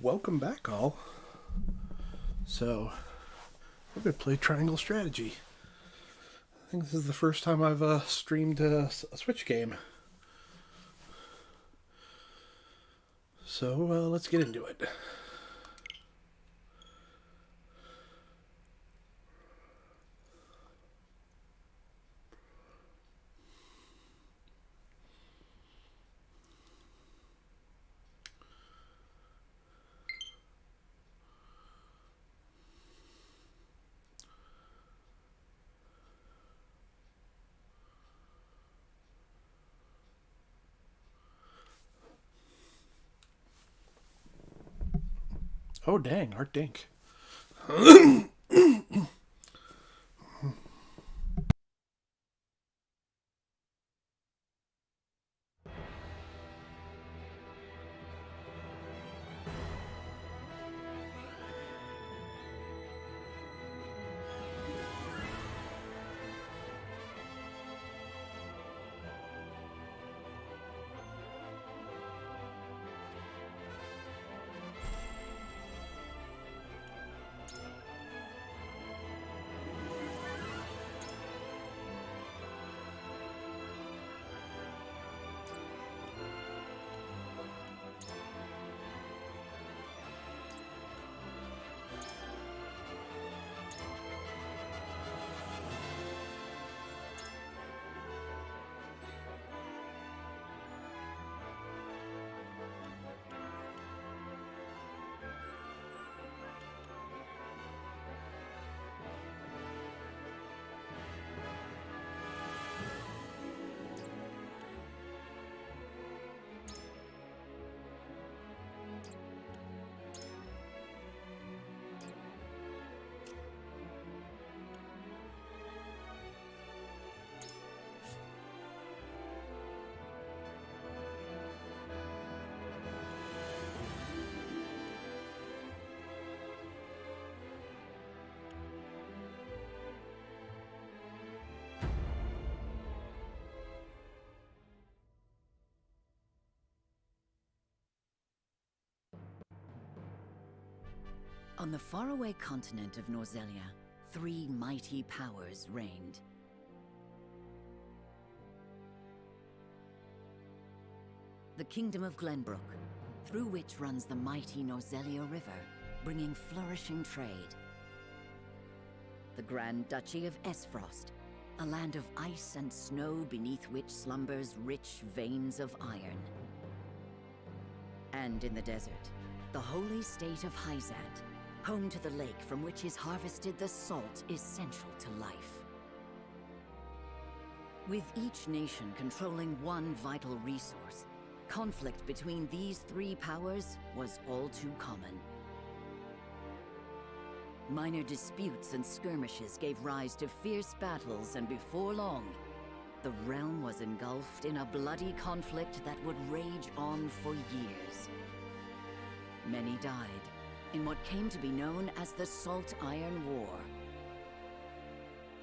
Welcome back, all. So, we're going to play Triangle Strategy. I think this is the first time I've streamed a Switch game. So, let's get into it. Oh, dang, Art Dink. On the faraway continent of Norzelia, three mighty powers reigned. The Kingdom of Glenbrook, through which runs the mighty Norzelia River, bringing flourishing trade. The Grand Duchy of Esfrost, a land of ice and snow beneath which slumbers rich veins of iron. And in the desert, the holy state of Hyzant, home to the lake from which is harvested the salt essential to life. With each nation controlling one vital resource, conflict between these three powers was all too common. Minor disputes and skirmishes gave rise to fierce battles, and before long, the realm was engulfed in a bloody conflict that would rage on for years. Many died in what came to be known as the Salt Iron War.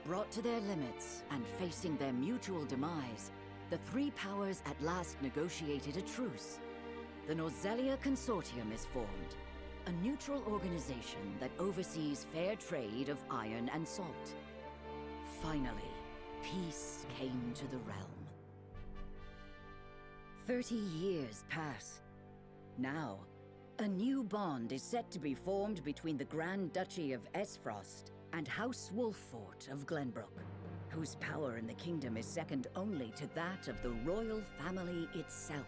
Brought to their limits and facing their mutual demise, the three powers at last negotiated a truce. The Norzelia Consortium is formed, a neutral organization that oversees fair trade of iron and salt. Finally, peace came to the realm. 30 years pass. Now, a new bond is set to be formed between the Grand Duchy of Esfrost and House Wolffort of Glenbrook, whose power in the kingdom is second only to that of the royal family itself.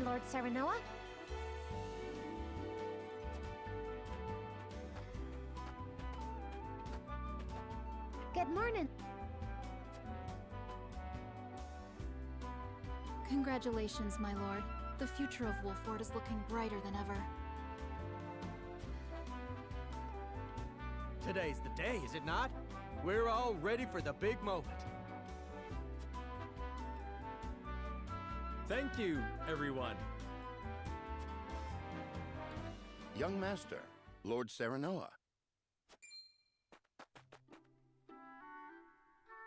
Lord Serenoa? Good morning. Congratulations, my lord. The future of Wolford is looking brighter than ever. Today's the day, is it not? We're all ready for the big moment. Thank you, everyone. Young Master, Lord Serenoa.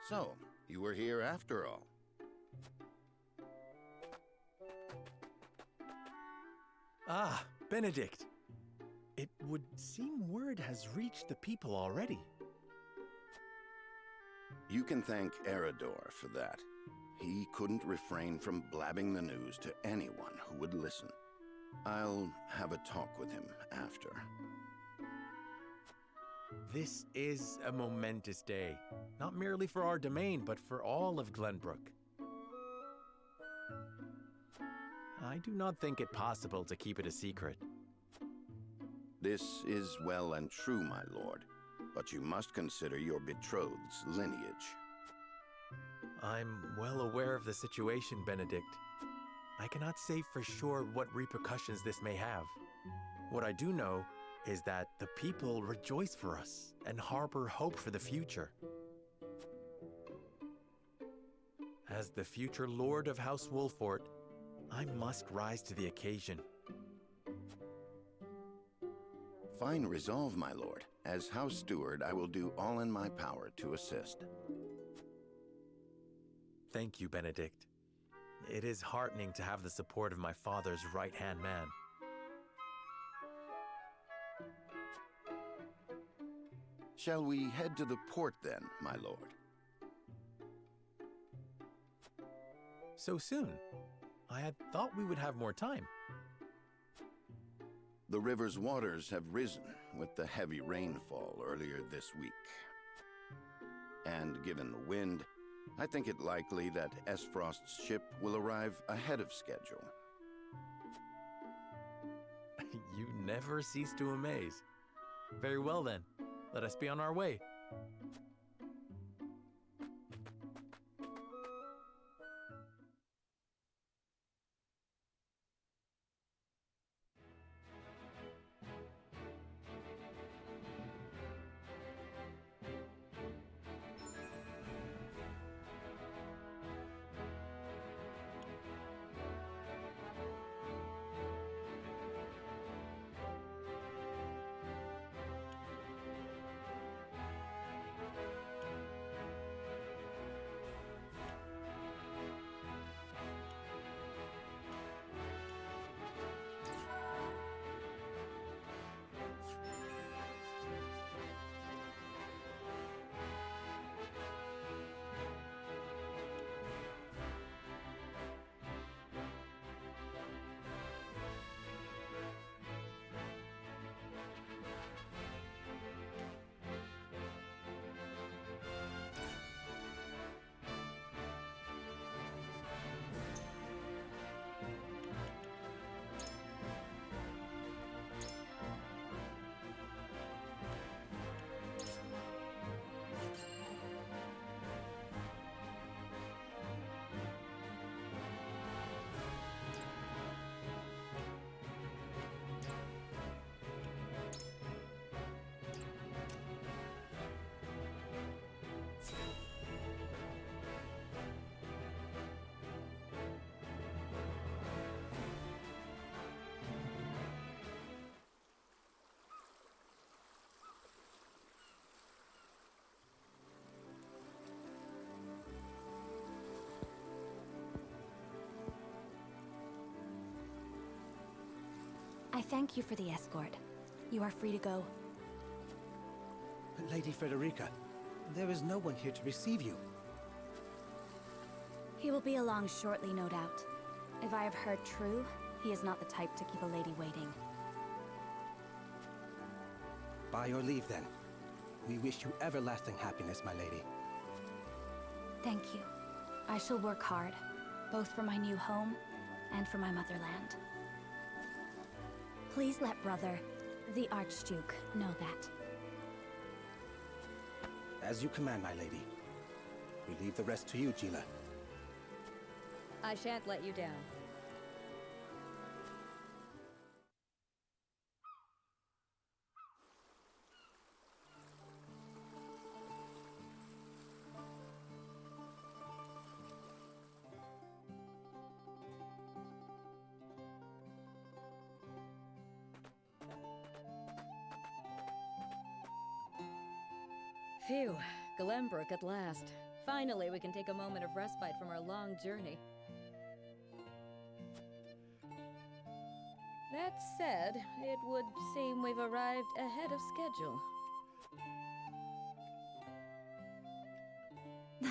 So, you were here after all. Ah, Benedict. It would seem word has reached the people already. You can thank Eridor for that. He couldn't refrain from blabbing the news to anyone who would listen. I'll have a talk with him after. This is a momentous day, not merely for our domain, but for all of Glenbrook. I do not think it possible to keep it a secret. This is well and true, my lord, but you must consider your betrothed's lineage. I'm well aware of the situation, Benedict. I cannot say for sure what repercussions this may have. What I do know is that the people rejoice for us and harbor hope for the future. As the future Lord of House Wolford, I must rise to the occasion. Fine resolve, my lord. As House Steward, I will do all in my power to assist. Thank you, Benedict. It is heartening to have the support of my father's right-hand man. Shall we head to the port then, my lord? So soon? I had thought we would have more time. The river's waters have risen with the heavy rainfall earlier this week. And given the wind, I think it likely that Esfrost's ship will arrive ahead of schedule. You never cease to amaze. Very well then, let us be on our way. I thank you for the escort. You are free to go. Lady Frederica, there is no one here to receive you. He will be along shortly, no doubt. If I have heard true, he is not the type to keep a lady waiting. By your leave, then. We wish you everlasting happiness, my lady. Thank you. I shall work hard, both for my new home and for my motherland. Please let brother, the Archduke, know that. As you command, my lady. We leave the rest to you, Gila. I shan't let you down. Phew, Glenbrook at last. Finally, we can take a moment of respite from our long journey. That said, it would seem we've arrived ahead of schedule.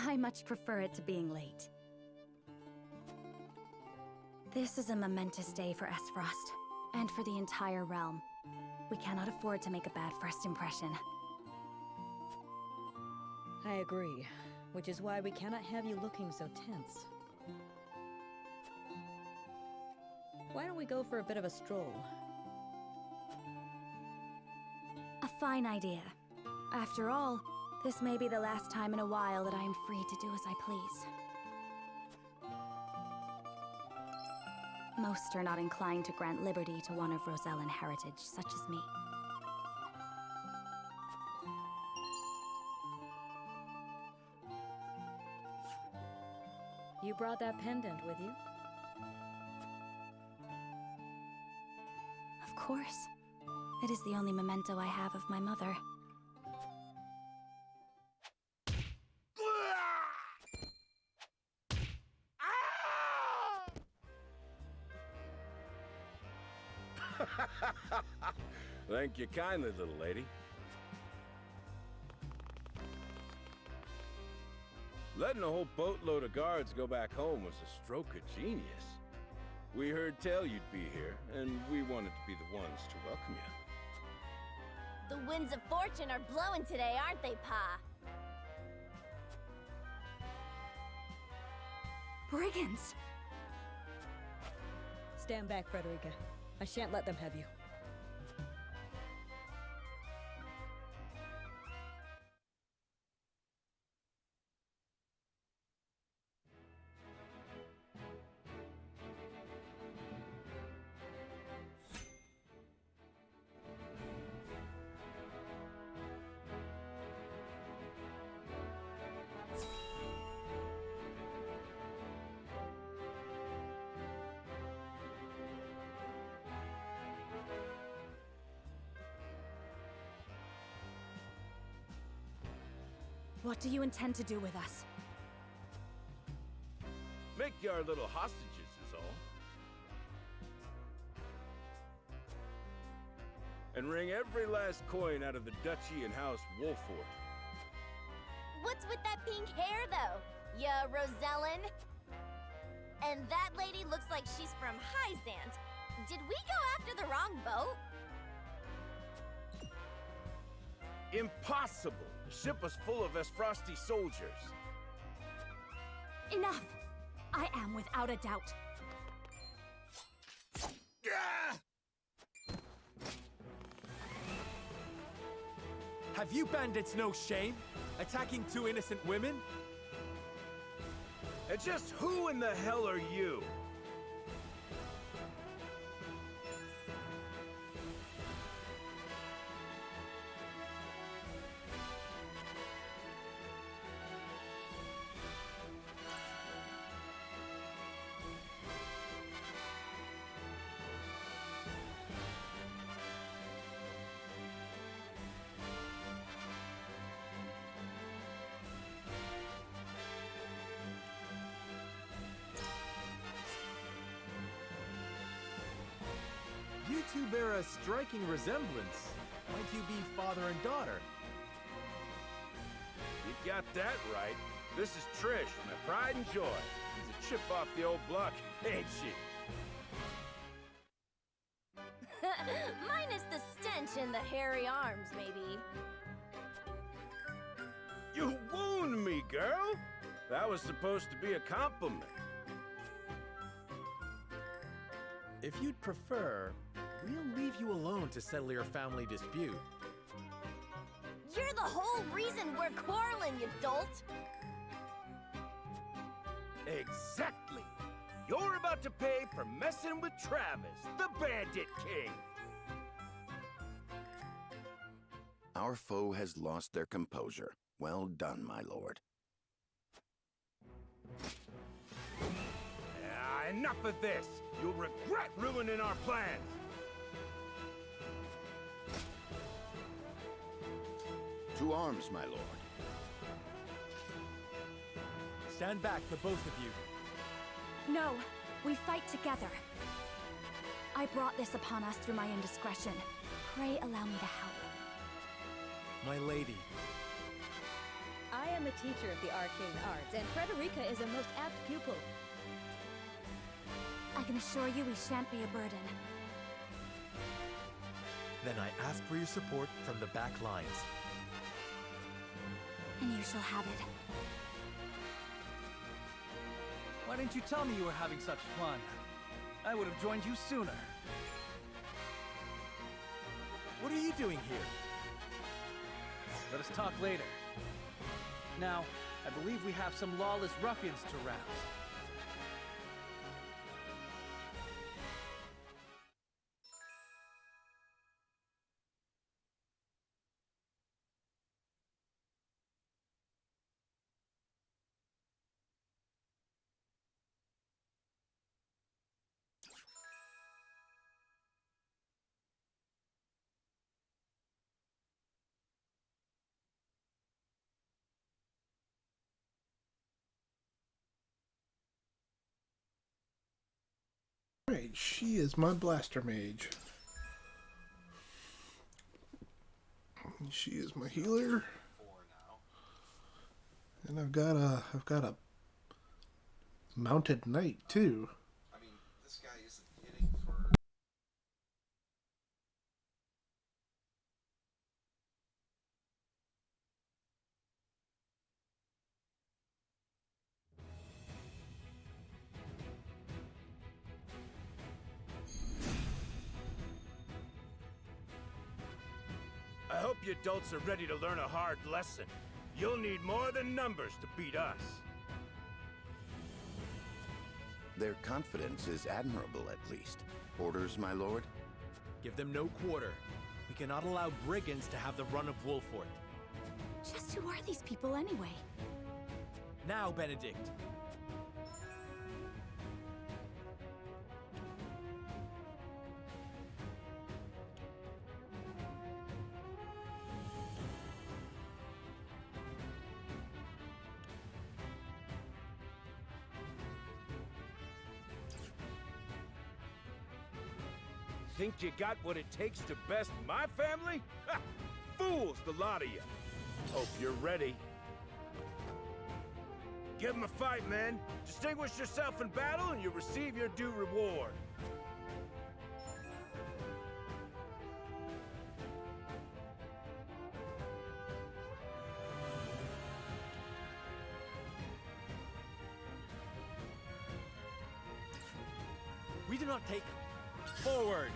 I much prefer it to being late. This is a momentous day for Esfrost, and for the entire realm. We cannot afford to make a bad first impression. I agree, which is why we cannot have you looking so tense. Why don't we go for a bit of a stroll? A fine idea. After all, this may be the last time in a while that I am free to do as I please. Most are not inclined to grant liberty to one of Rosellan heritage, such as me. You brought that pendant with you? Of course. It is the only memento I have of my mother. Thank you kindly, little lady. Letting a whole boatload of guards go back home was a stroke of genius. We heard tell you'd be here, and we wanted to be the ones to welcome you. The winds of fortune are blowing today, aren't they, Pa? Brigands! Stand back, Frederica. I shan't let them have you. What do you intend to do with us? Make you our little hostages is all. And wring every last coin out of the duchy and House Wolford. What's with that pink hair, though? Ya Rosellan? And that lady looks like she's from Hyzant. Did we go after the wrong boat? Impossible! The ship was full of Esfrosti soldiers. Enough! I am without a doubt. Have you bandits no shame? Attacking two innocent women? And just who in the hell are you? You two bear a striking resemblance. Might you be father and daughter? You got that right. This is Trish, my pride and joy. She's a chip off the old block, ain't she? Minus the stench and the hairy arms, maybe. You wound me, girl! That was supposed to be a compliment. If you'd prefer, we'll leave you alone to settle your family dispute. You're the whole reason we're quarreling, you dolt! Exactly! You're about to pay for messing with Travis, the Bandit King! Our foe has lost their composure. Well done, my lord. Enough of this! You'll regret ruining our plans! To arms, my lord. Stand back, the both of you. No, we fight together. I brought this upon us through my indiscretion. Pray allow me to help. My lady. I am a teacher of the arcane arts, and Frederica is a most apt pupil. I can assure you we shan't be a burden. Then I ask for your support from the back lines. And you shall have it. Why didn't you tell me you were having such fun? I would have joined you sooner. What are you doing here? Let us talk later. Now, I believe we have some lawless ruffians to rouse. Alright, she is my blaster mage. She is my healer. And I've got a mounted knight too. I mean, this guy isn't hitting for... I hope you adults are ready to learn a hard lesson. You'll need more than numbers to beat us. Their confidence is admirable, at least. Orders, my lord? Give them no quarter. We cannot allow brigands to have the run of Wolfort. Just who are these people anyway? Now, Benedict. Think you got what it takes to best my family? Ha! Fools, the lot of you. Hope you're ready. Give 'em a fight, men. Distinguish yourself in battle and you'll receive your due reward. We do not take... Forward!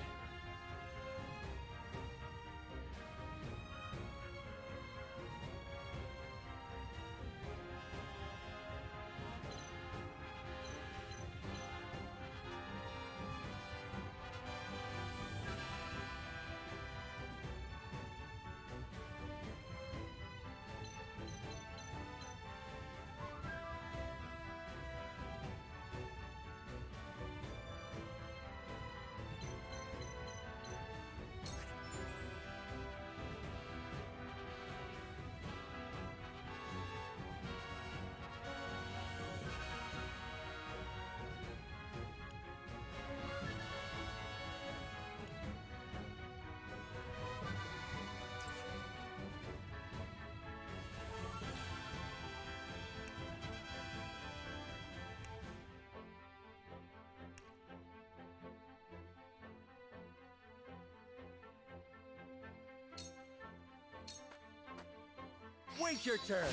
Wait your turn!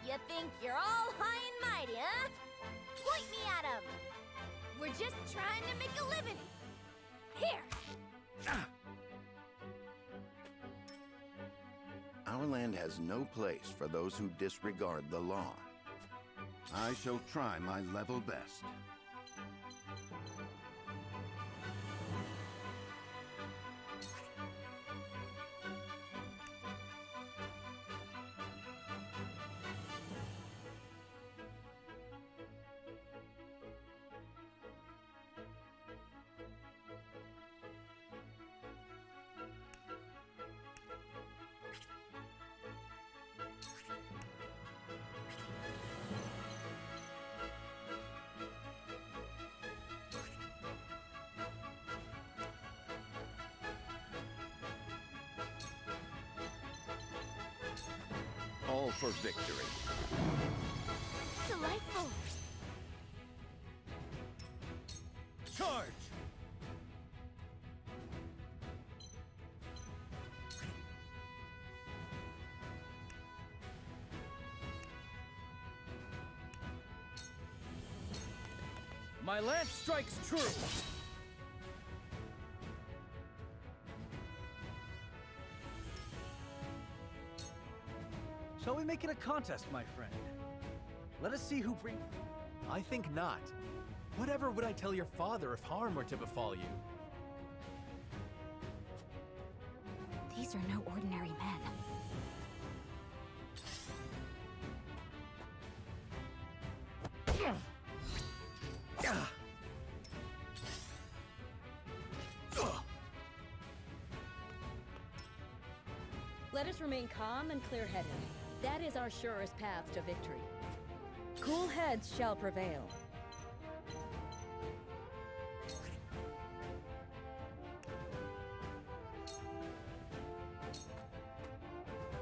You think you're all high and mighty, huh? Point me at 'em! We're just trying to make a living! Here! Our land has no place for those who disregard the law. I shall try my level best. All for victory. Delightful. Charge! My lance strikes true! Shall we make it a contest, my friend? Let us see who brings... I think not. Whatever would I tell your father if harm were to befall you? These are no ordinary men. Let us remain calm and clear-headed. That is our surest path to victory. Cool heads shall prevail.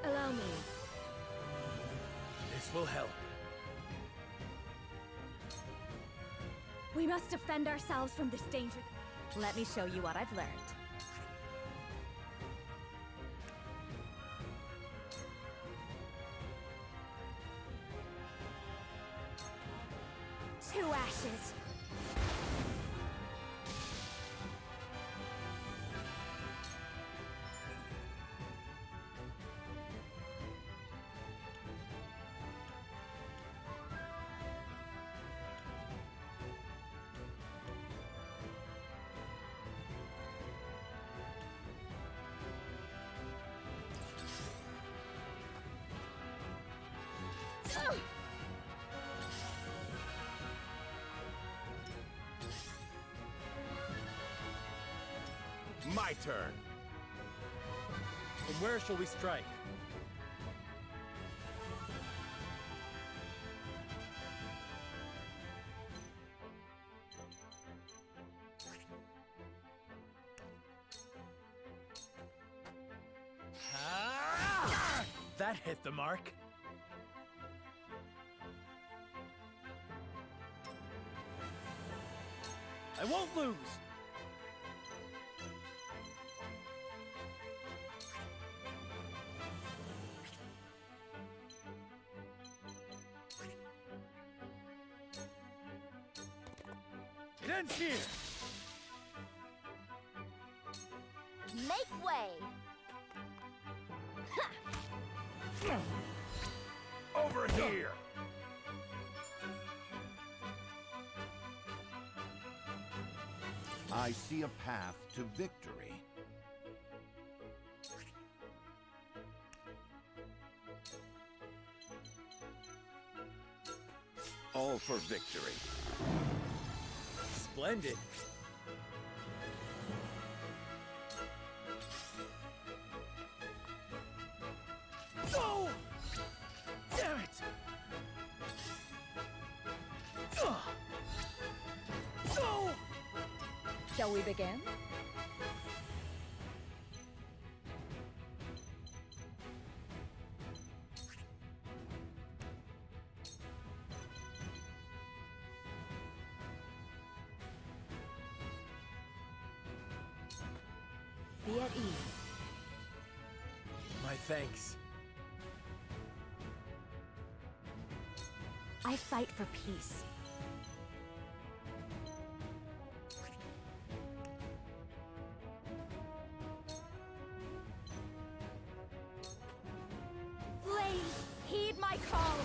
Allow me. This will help. We must defend ourselves from this danger. Let me show you what I've learned. Two ashes. My turn. And where shall we strike? That hit the mark. I won't lose! It ends here! Make way! Over here! I see a path to victory. All for victory. Splendid. No! Damn it! No! Shall we begin? Be at ease. My thanks. I fight for peace. Flames, heed my call!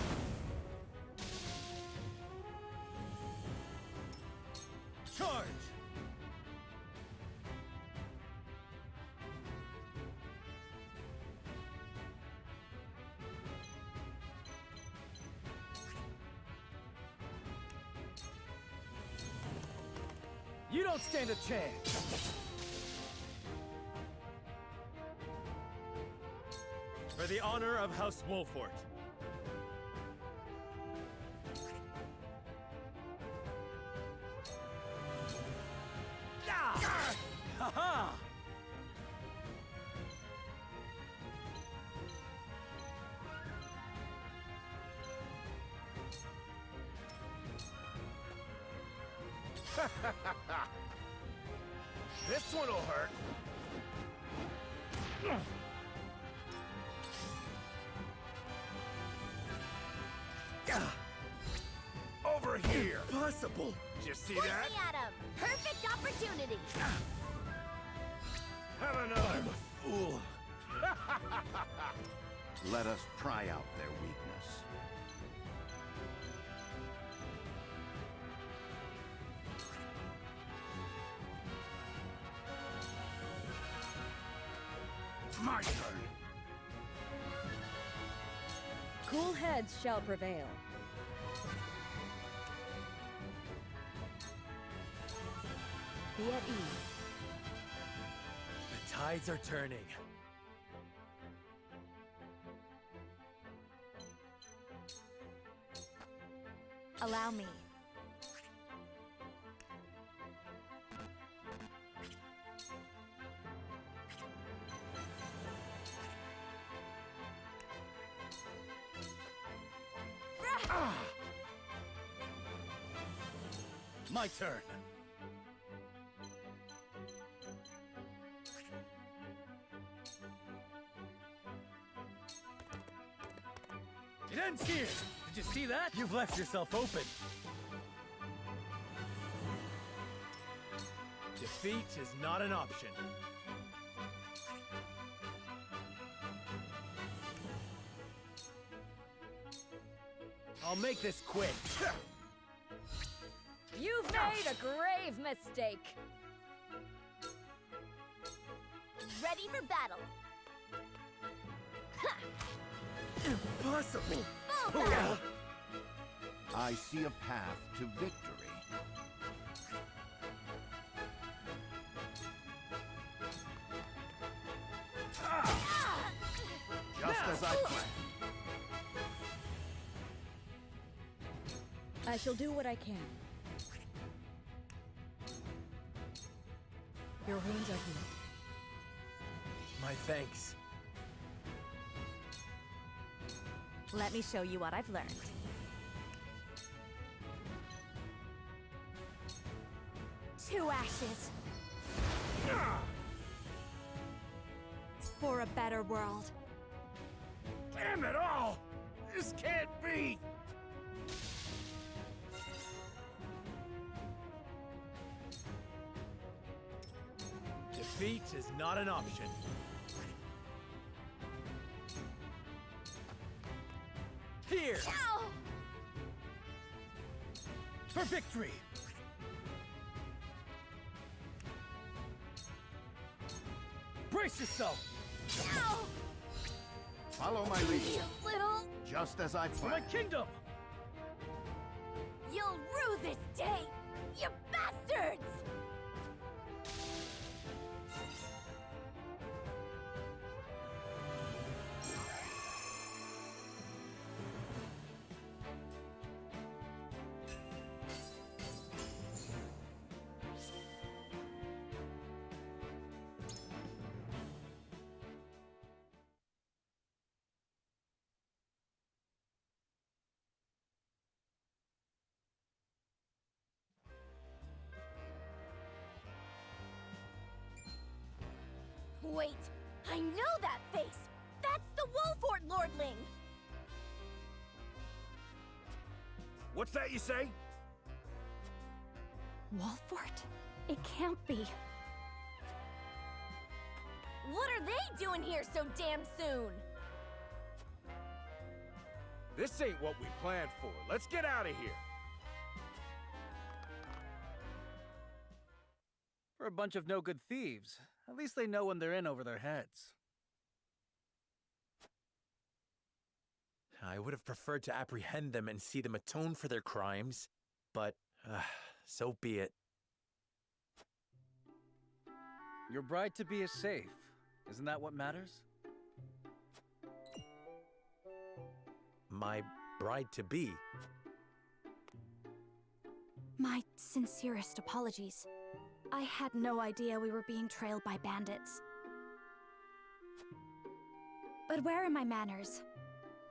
Charge! You don't stand a chance! For the honor of House Wolfort. Ha-ha! This one'll hurt. Over here. Impossible. Did you see Point that? me at him! Perfect opportunity! Have another. I'm a fool. Let us try out their weakness. My turn. Cool heads shall prevail. Be at ease. The tides are turning. Allow me. My turn. It ends here! Did you see that? You've left yourself open. Defeat is not an option. I'll make this quick. You've made a grave mistake. Ready for battle! Impossible. Full battle! I see a path to victory. Just as I planned. I shall do what I can. Your wounds are healed. My thanks. Let me show you what I've learned. Two ashes. For a better world. Damn it all! This can't be! Defeat is not an option. Here! Ow! For victory! Brace yourself! Ow! Follow my lead. You little... Just as I For my planned. kingdom! You'll rue this day! You bastards! Wait, I know that face! That's the Wolfort Lordling! What's that you say? Wolfort? It can't be. What are they doing here so damn soon? This ain't what we planned for. Let's get out of here. For a bunch of no-good thieves. At least they know when they're in over their heads. I would have preferred to apprehend them and see them atone for their crimes, but so be it. Your bride-to-be is safe. Isn't that what matters? My bride-to-be. My sincerest apologies. I had no idea we were being trailed by bandits. But where are my manners?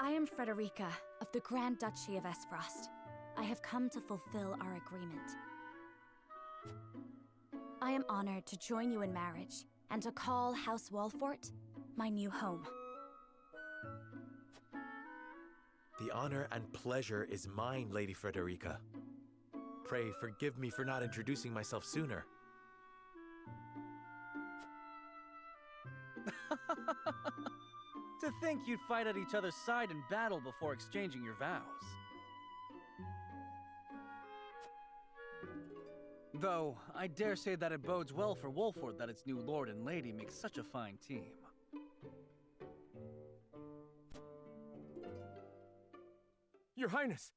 I am Frederica of the Grand Duchy of Esfrost. I have come to fulfill our agreement. I am honored to join you in marriage, and to call House Walfort my new home. The honor and pleasure is mine, Lady Frederica. Pray forgive me for not introducing myself sooner. To think you'd fight at each other's side in battle before exchanging your vows. Though, I dare say that it bodes well for Wolford that its new lord and lady make such a fine team. Your Highness!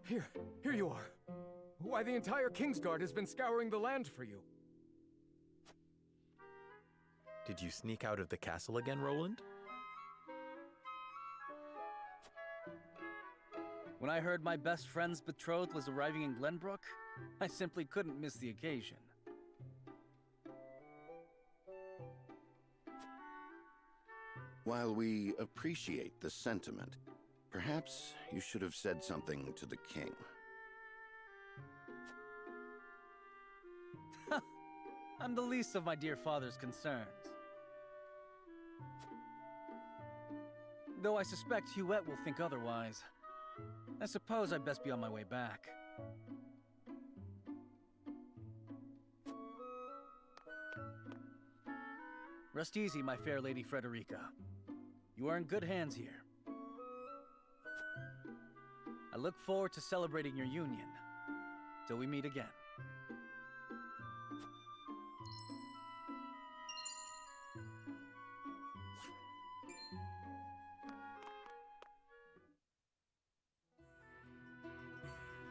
Here you are. Why, the entire Kingsguard has been scouring the land for you. Did you sneak out of the castle again, Roland? When I heard my best friend's betrothed was arriving in Glenbrook, I simply couldn't miss the occasion. While we appreciate the sentiment, perhaps you should have said something to the king. I'm the least of my dear father's concerns. Though I suspect Huette will think otherwise. I suppose I'd best be on my way back. Rest easy, my fair Lady Frederica. You are in good hands here. I look forward to celebrating your union. Till we meet again.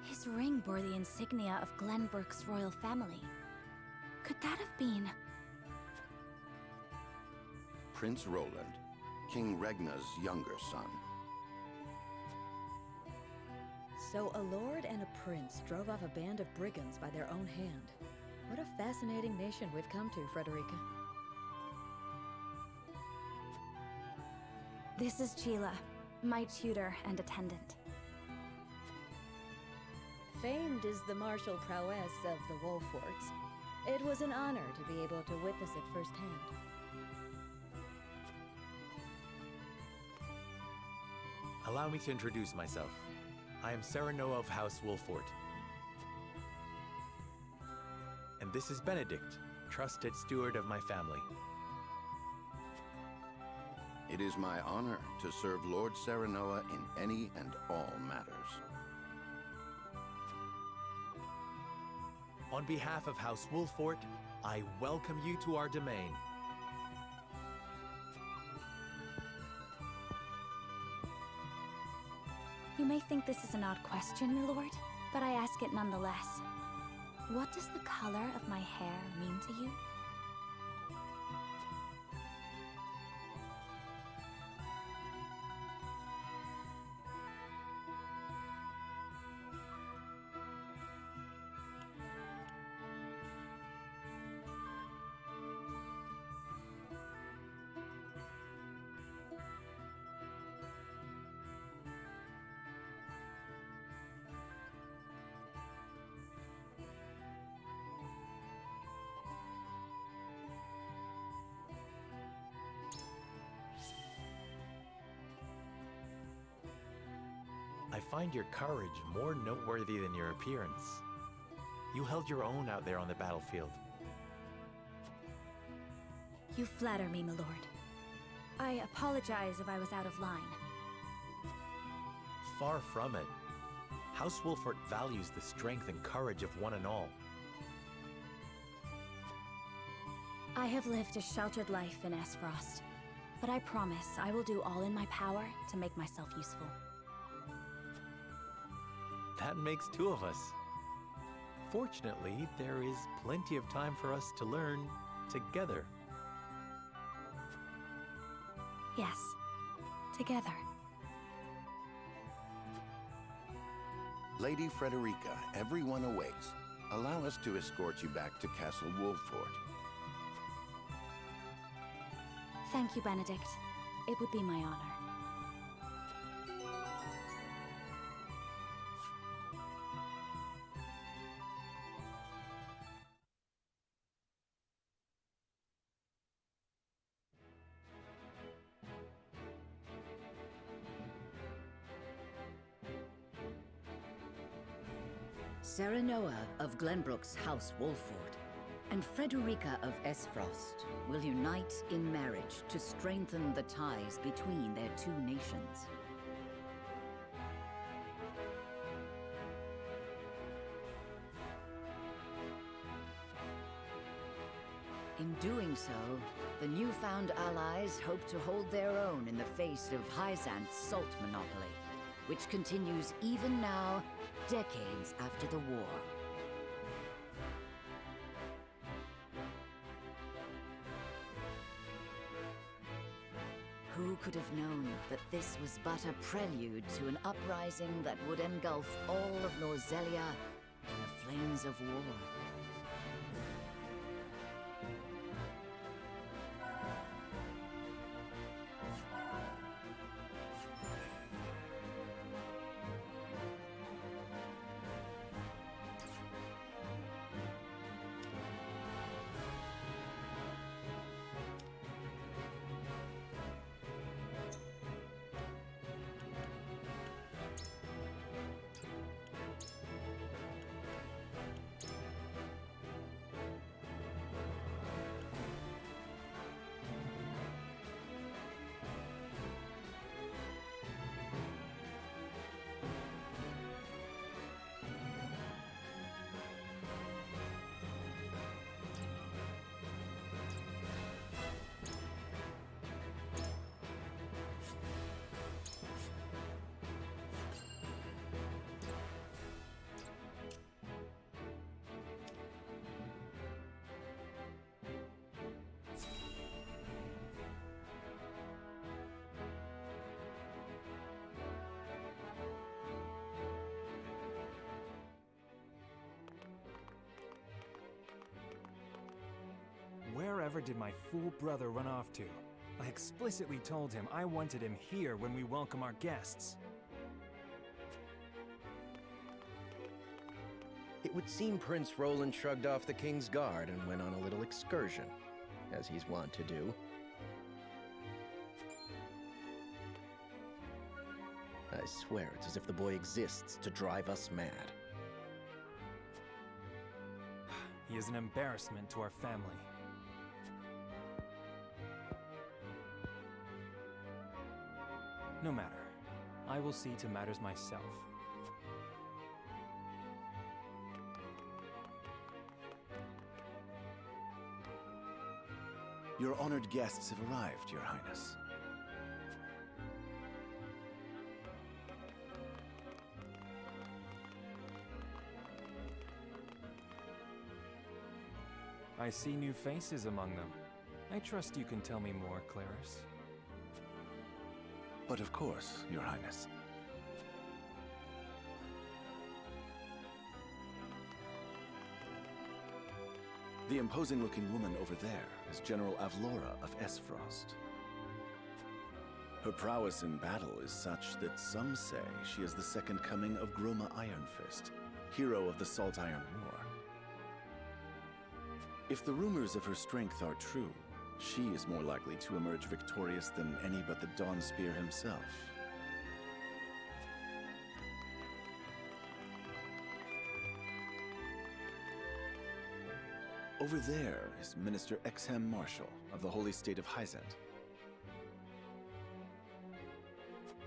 His ring bore the insignia of Glenbrook's royal family. Could that have been... Prince Roland, King Regna's younger son. So a lord and a prince drove off a band of brigands by their own hand. What a fascinating nation we've come to, Frederica. This is Sheila, my tutor and attendant. Famed is the martial prowess of the Wolforts. It was an honor to be able to witness it firsthand. Allow me to introduce myself. I am Serenoa of House Wolfort. And this is Benedict, trusted steward of my family. It is my honor to serve Lord Serenoa in any and all matters. On behalf of House Wolfort, I welcome you to our domain. You may think this is an odd question, my lord, but I ask it nonetheless. What does the color of my hair mean to you? I find your courage more noteworthy than your appearance. You held your own out there on the battlefield. You flatter me, my lord. I apologize if I was out of line. Far from it. House Wolfort values the strength and courage of one and all. I have lived a sheltered life in Esfrost, but I promise I will do all in my power to make myself useful. That makes two of us. Fortunately, there is plenty of time for us to learn together. Yes, together. Lady Frederica, everyone awaits. Allow us to escort you back to Castle Wolfort. Thank you, Benedict. It would be my honor. Serenoa of Glenbrook's House Wolford and Frederica of Esfrost will unite in marriage to strengthen the ties between their two nations. In doing so, the newfound allies hope to hold their own in the face of Hyzant's salt monopoly, which continues even now, decades after the war. Who could have known that this was but a prelude to an uprising that would engulf all of Norzelia in the flames of war? Wherever did my fool brother run off to? I explicitly told him I wanted him here when we welcome our guests. It would seem Prince Roland shrugged off the King's Guard and went on a little excursion, as he's wont to do. I swear it's as if the boy exists to drive us mad. He is an embarrassment to our family. No matter. I will see to matters myself. Your honored guests have arrived, Your Highness. I see new faces among them. I trust you can tell me more, Claris. But of course, Your Highness. The imposing-looking woman over there is General Avlora of Esfrost. Her prowess in battle is such that some say she is the second coming of Groma Ironfist, hero of the Salt Iron War. If the rumors of her strength are true, she is more likely to emerge victorious than any but the Dawnspear himself. Over there is Minister Exham Marshall of the Holy State of Hyzant.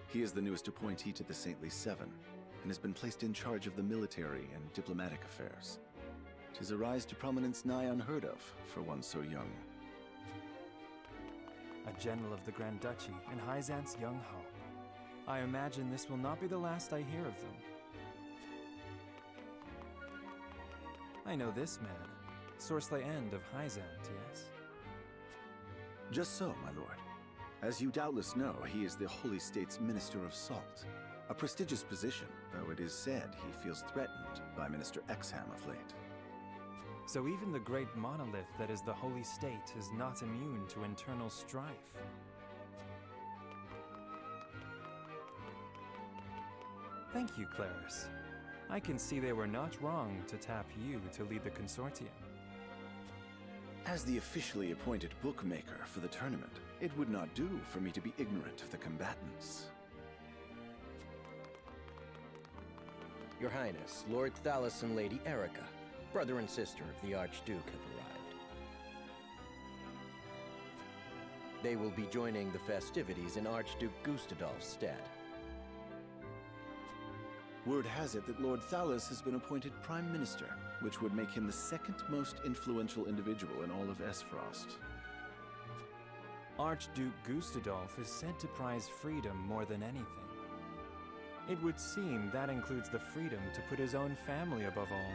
He is the newest appointee to the Saintly Seven, and has been placed in charge of the military and diplomatic affairs. 'Tis a rise to prominence nigh unheard of for one so young. A general of the Grand Duchy and Hyzant's young hope. I imagine this will not be the last I hear of them. I know this man, Sorsley End of Hyzant, yes? Just so, my lord. As you doubtless know, he is the Holy State's Minister of Salt. A prestigious position, though it is said he feels threatened by Minister Exham of late. So even the great monolith that is the Holy State is not immune to internal strife. Thank you, Claris. I can see they were not wrong to tap you to lead the consortium. As the officially appointed bookmaker for the tournament, it would not do for me to be ignorant of the combatants. Your Highness, Lord Thalos and Lady Erica, brother and sister of the Archduke, have arrived. They will be joining the festivities in Archduke Gustadolf's stead. Word has it that Lord Thalos has been appointed Prime Minister, which would make him the second most influential individual in all of Esfrost. Archduke Gustadolf is said to prize freedom more than anything. It would seem that includes the freedom to put his own family above all.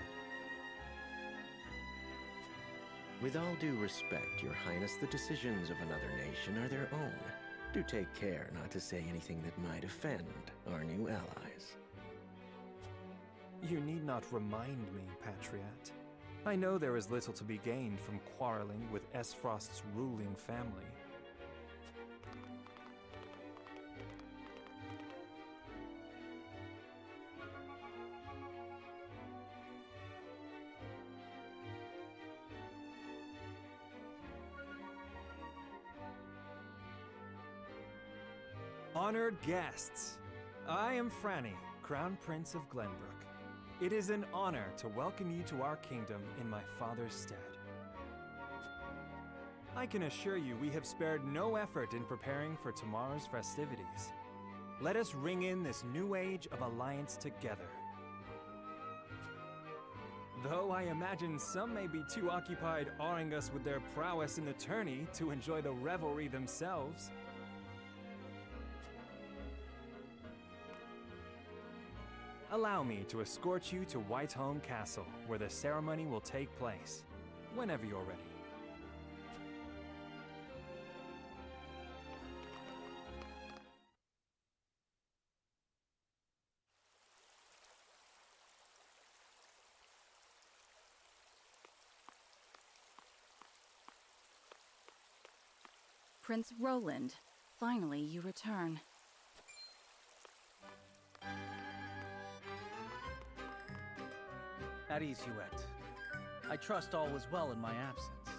With all due respect, Your Highness, the decisions of another nation are their own. Do take care not to say anything that might offend our new allies. You need not remind me, Patriot. I know there is little to be gained from quarreling with Esfrost's ruling family. Honored guests, I am Franny, Crown Prince of Glenbrook. It is an honor to welcome you to our kingdom in my father's stead. I can assure you we have spared no effort in preparing for tomorrow's festivities. Let us ring in this new age of alliance together. Though I imagine some may be too occupied awing us with their prowess in the tourney to enjoy the revelry themselves. Allow me to escort you to Whiteholm Castle, where the ceremony will take place, whenever you're ready. Prince Roland, finally you return. At ease, Huette. I trust all was well in my absence.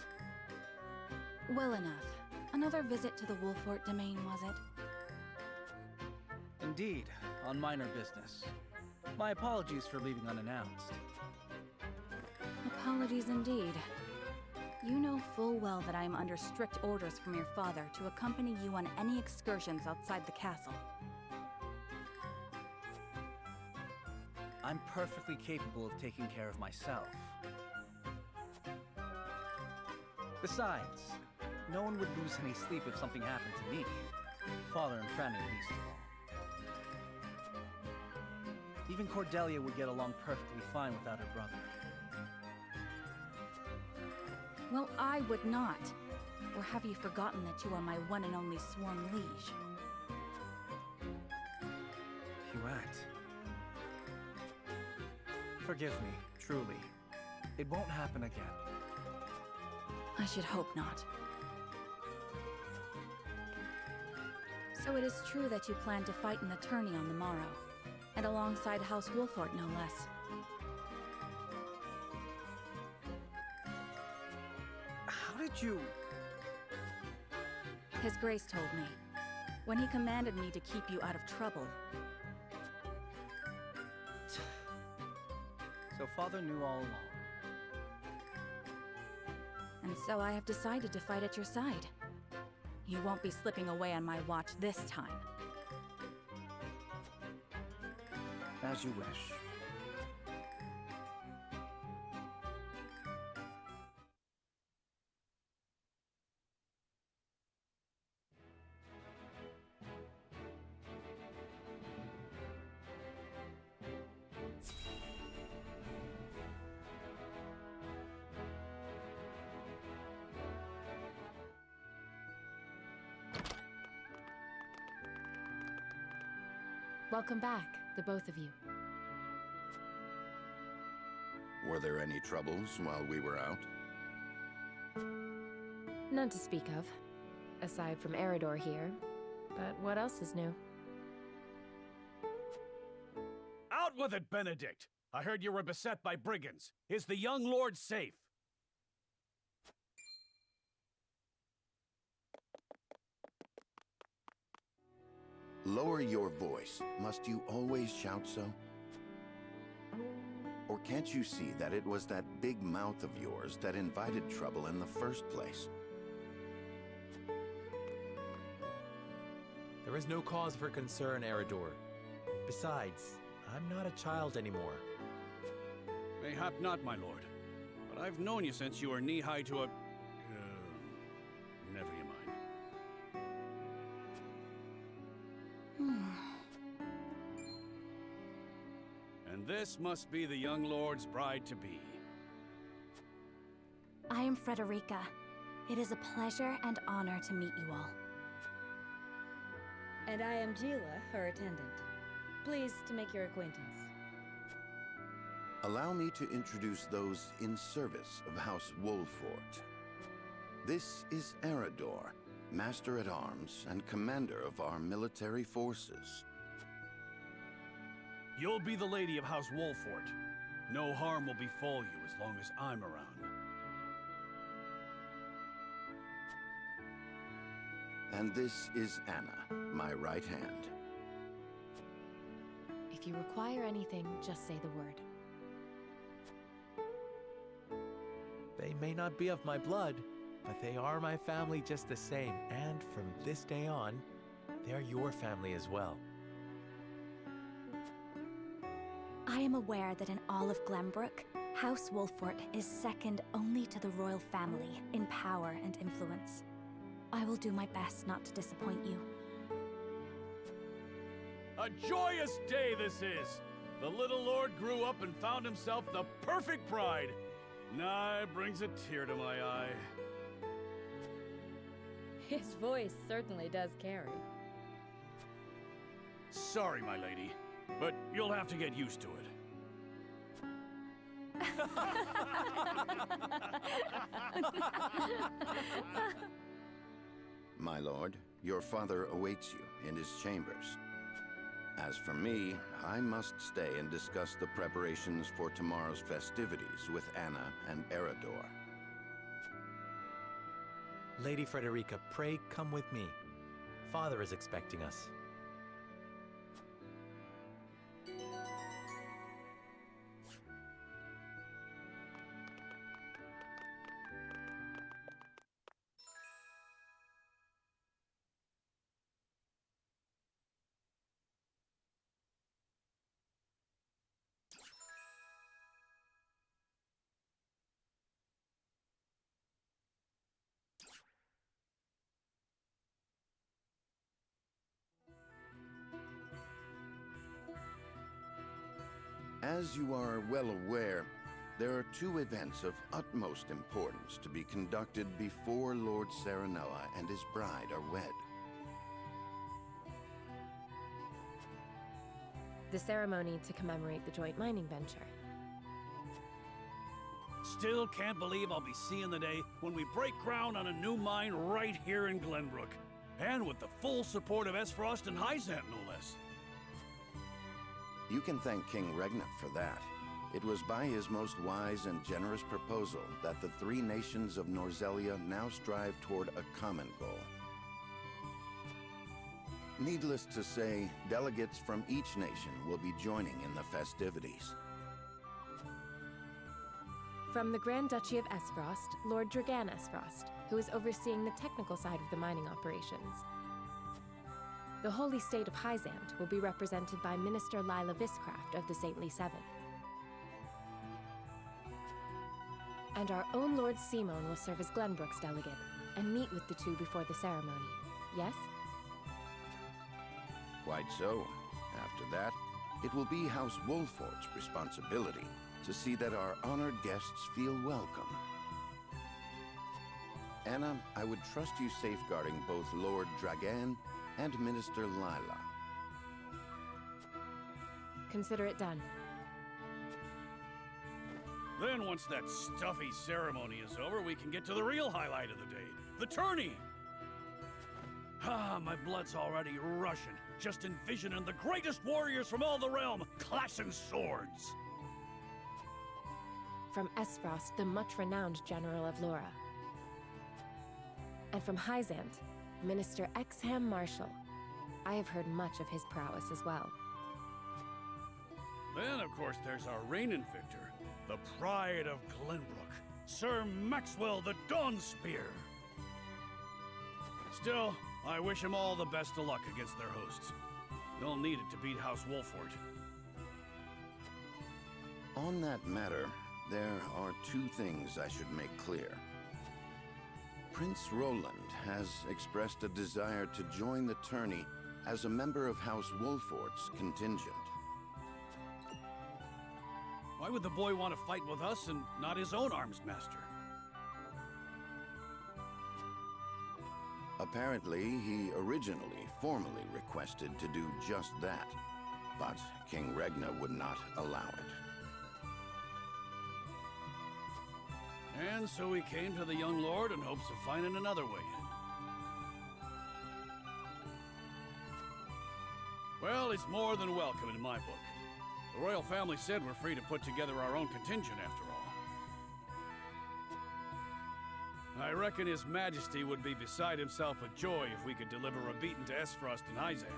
Well enough. Another visit to the Wolfort domain, was it? Indeed, on minor business. My apologies for leaving unannounced. Apologies indeed. You know full well that I am under strict orders from your father to accompany you on any excursions outside the castle. I'm perfectly capable of taking care of myself. Besides, no one would lose any sleep if something happened to me. Father and Franny least of all. Even Cordelia would get along perfectly fine without her brother. Well, I would not. Or have you forgotten that you are my one and only sworn liege? Huette. Forgive me, truly. It won't happen again. I should hope not. So it is true that you plan to fight in the tourney on the morrow, and alongside House Wolfort, no less. How did you... His Grace told me, when he commanded me to keep you out of trouble. So Father knew all along. And so I have decided to fight at your side. You won't be slipping away on my watch this time. As you wish. Welcome back, the both of you. Were there any troubles while we were out? None to speak of, aside from Eridor here. But what else is new? Out with it, Benedict! I heard you were beset by brigands. Is the young lord safe? Lower your voice. Must you always shout so? Or can't you see that it was that big mouth of yours that invited trouble in the first place? There is no cause for concern, Eredor. Besides, I'm not a child anymore. Mayhap not, my lord. But I've known you since you were knee-high to a... never you mind. And this must be the young lord's bride-to-be. I am Frederica. It is a pleasure and honor to meet you all. And I am Gila, her attendant. Pleased to make your acquaintance. Allow me to introduce those in service of House Wolfort. This is Eredor, Master-at-Arms and Commander of our military forces. You'll be the lady of House Wolfort. No harm will befall you as long as I'm around. And this is Anna, my right hand. If you require anything, just say the word. They may not be of my blood, but they are my family just the same. And from this day on, they're your family as well. I am aware that in all of Glenbrook, House Wolfort is second only to the royal family in power and influence. I will do my best not to disappoint you. A joyous day this is! The little lord grew up and found himself the perfect bride. Nigh brings a tear to my eye. His voice certainly does carry. Sorry, my lady, but you'll have to get used to it. My lord, your father awaits you in his chambers. As for me, I must stay and discuss the preparations for tomorrow's festivities with Anna and Eredor. Lady Frederica, pray come with me. Father is expecting us. As you are well aware, there are two events of utmost importance to be conducted before Lord Serenella and his bride are wed. The ceremony to commemorate the joint mining venture. Still can't believe I'll be seeing the day when we break ground on a new mine right here in Glenbrook. And with the full support of Esfrost and Hyzant, no less. You can thank King Regnant for that. It was by his most wise and generous proposal that the three nations of Norzelia now strive toward a common goal. Needless to say, delegates from each nation will be joining in the festivities. From the Grand Duchy of Esfrost, Lord Dragan Esfrost, who is overseeing the technical side of the mining operations. The Holy State of Hyzant will be represented by Minister Lila Viscraft of the Saintly Seven. And our own Lord Simon will serve as Glenbrook's delegate and meet with the two before the ceremony. Yes? Quite so. After that, it will be House Wolfort's responsibility to see that our honored guests feel welcome. Anna, I would trust you safeguarding both Lord Dragan and Minister Lila. Consider it done. Then once that stuffy ceremony is over, we can get to the real highlight of the day, the tourney! Ah, my blood's already rushing, just envisioning the greatest warriors from all the realm clashing swords! From Esfrost, the much-renowned General of Laura. And from Hyzant, Minister Exham Marshall. I have heard much of his prowess as well. Then, of course, there's our reigning victor, the pride of Glenbrook, Sir Maxwell the Dawnspear. Still, I wish him all the best of luck against their hosts. They'll need it to beat House Wolfort. On that matter, there are two things I should make clear. Prince Roland has expressed a desire to join the tourney as a member of House Wolfort's contingent. Why would the boy want to fight with us and not his own arms master? Apparently, he originally formally requested to do just that, but King Regna would not allow it. And so he came to the young lord in hopes of finding another way in. Well, it's more than welcome in my book. The royal family said we're free to put together our own contingent after all. I reckon His Majesty would be beside himself with joy if we could deliver a beating to Esfrost and Hyzant.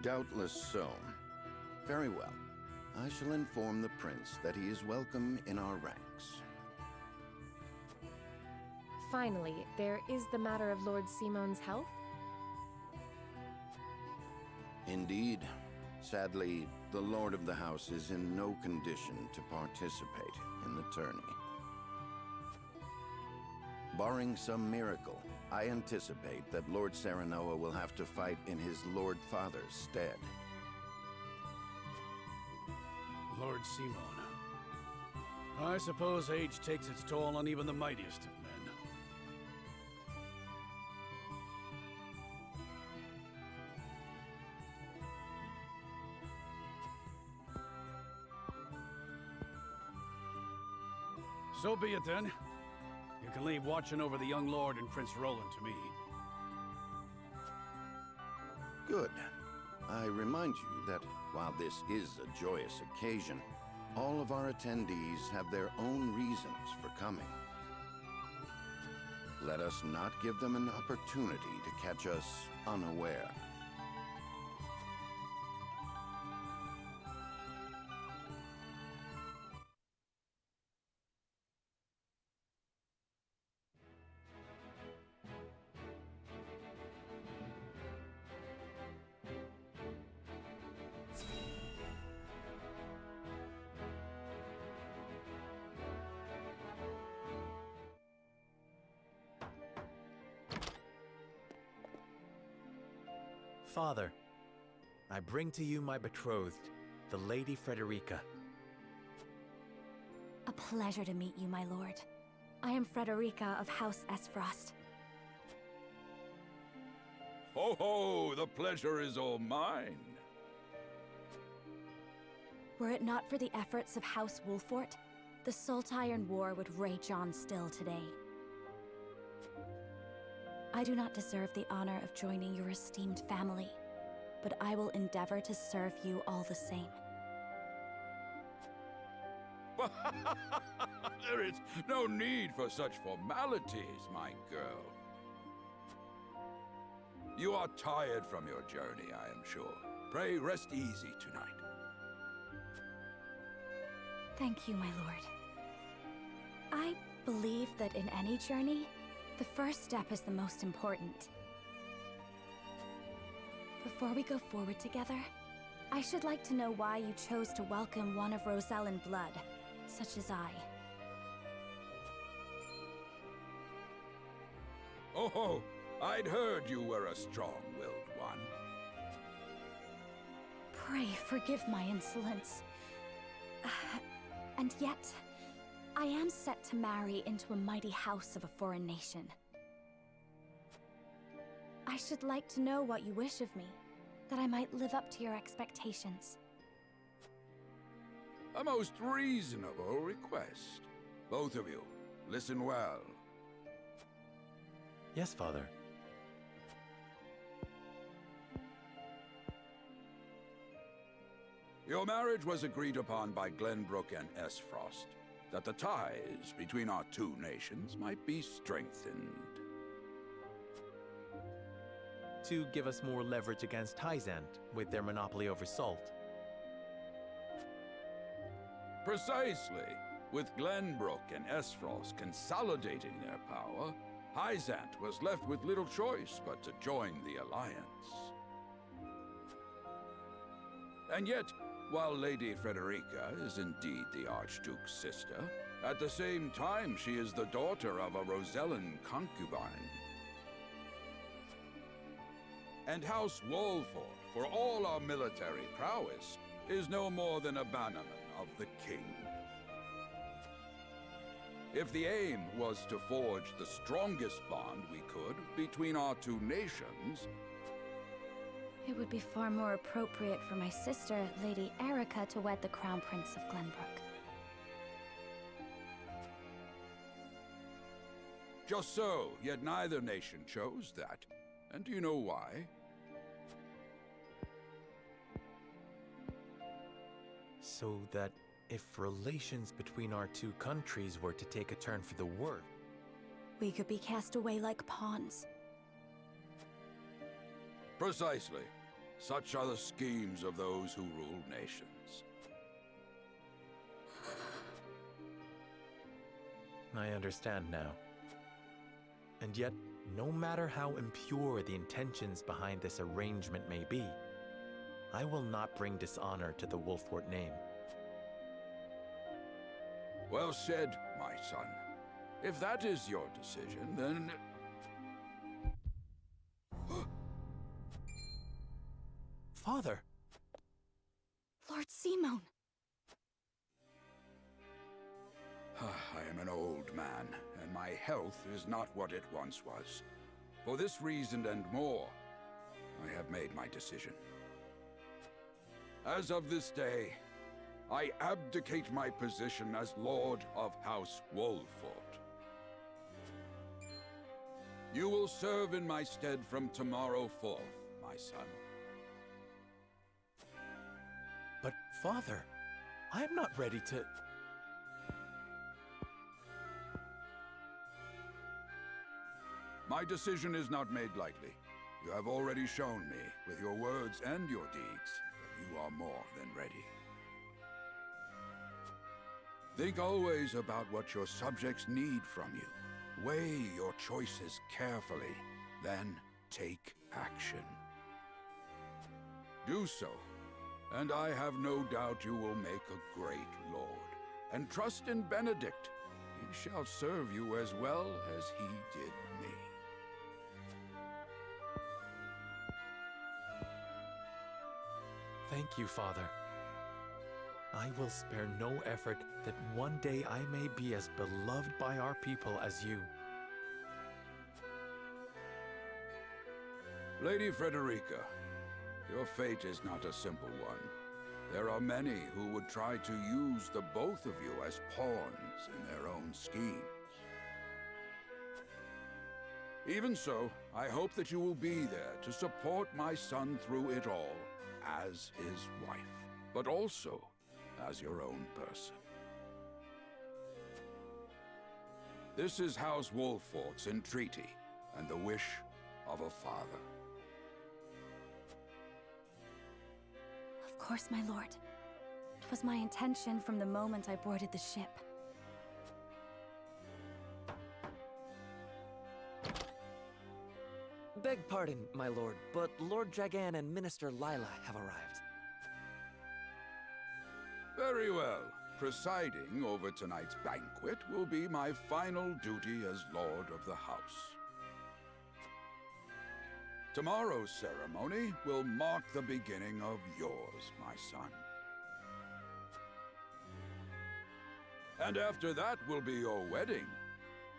Doubtless so. Very well. I shall inform the prince that he is welcome in our ranks. Finally, there is the matter of Lord Simon's health. Indeed. Sadly, the Lord of the House is in no condition to participate in the tourney. Barring some miracle, I anticipate that Lord Serenoa will have to fight in his Lord Father's stead. Lord Simon. I suppose age takes its toll on even the mightiest of men. So be it then. You can leave watching over the young lord and Prince Roland to me. Good. I remind you that while this is a joyous occasion, all of our attendees have their own reasons for coming. Let us not give them an opportunity to catch us unaware. Father, I bring to you my betrothed, the Lady Frederica. A pleasure to meet you, my lord. I am Frederica of House Esfrost. Ho ho! The pleasure is all mine. Were it not for the efforts of House Wolfort, the Saltiron War would rage on still today. I do not deserve the honor of joining your esteemed family, but I will endeavor to serve you all the same. There is no need for such formalities, my girl. You are tired from your journey, I am sure. Pray rest easy tonight. Thank you, my lord. I believe that in any journey, the first step is the most important. Before we go forward together, I should like to know why you chose to welcome one of Rosellan blood, such as I. Oh, I'd heard you were a strong-willed one. Pray forgive my insolence. And yet, I am set to marry into a mighty house of a foreign nation. I should like to know what you wish of me, that I might live up to your expectations. A most reasonable request. Both of you, listen well. Yes, Father. Your marriage was agreed upon by Glenbrook and Esfrost, that the ties between our two nations might be strengthened. to give us more leverage against Hyzant with their monopoly over salt. Precisely. With Glenbrook and Esfrost consolidating their power, Hyzant was left with little choice but to join the alliance. And yet, while Lady Frederica is indeed the Archduke's sister, at the same time she is the daughter of a Rosellan concubine. And House Wolford, for all our military prowess, is no more than a bannerman of the king. If the aim was to forge the strongest bond we could between our two nations, It would be far more appropriate for my sister, Lady Erica, to wed the Crown Prince of Glenbrook. just so, yet neither nation chose that. And do you know why? So that if relations between our two countries were to take a turn for the worse, We could be cast away like pawns. Precisely. Such are the schemes of those who rule nations. I understand now. And yet, no matter how impure the intentions behind this arrangement may be, I will not bring dishonor to the Wolfort name. Well said, my son. If that is your decision, then... Father! Lord Simone! I am an old man, and my health is not what it once was. For this reason and more, I have made my decision. As of this day, I abdicate my position as Lord of House Wolfort. You will serve in my stead from tomorrow forth, my son. But, Father, I am not ready to... My decision is not made lightly. You have already shown me, with your words and your deeds, that you are more than ready. Think always about what your subjects need from you. Weigh your choices carefully, then take action. Do so, and I have no doubt you will make a great lord. And trust in Benedict. He shall serve you as well as he did me. Thank you, Father. I will spare no effort that one day I may be as beloved by our people as you. Lady Frederica, your fate is not a simple one. There are many who would try to use the both of you as pawns in their own schemes. Even so, I hope that you will be there to support my son through it all, as his wife, but also as your own person. This is House Wolfort's entreaty, and the wish of a father. Of course, my lord. It was my intention from the moment I boarded the ship. Beg pardon, my lord, but Lord Dragan and Minister Lila have arrived. Very well. Presiding over tonight's banquet will be my final duty as Lord of the House. Tomorrow's ceremony will mark the beginning of yours, my son. And after that will be your wedding.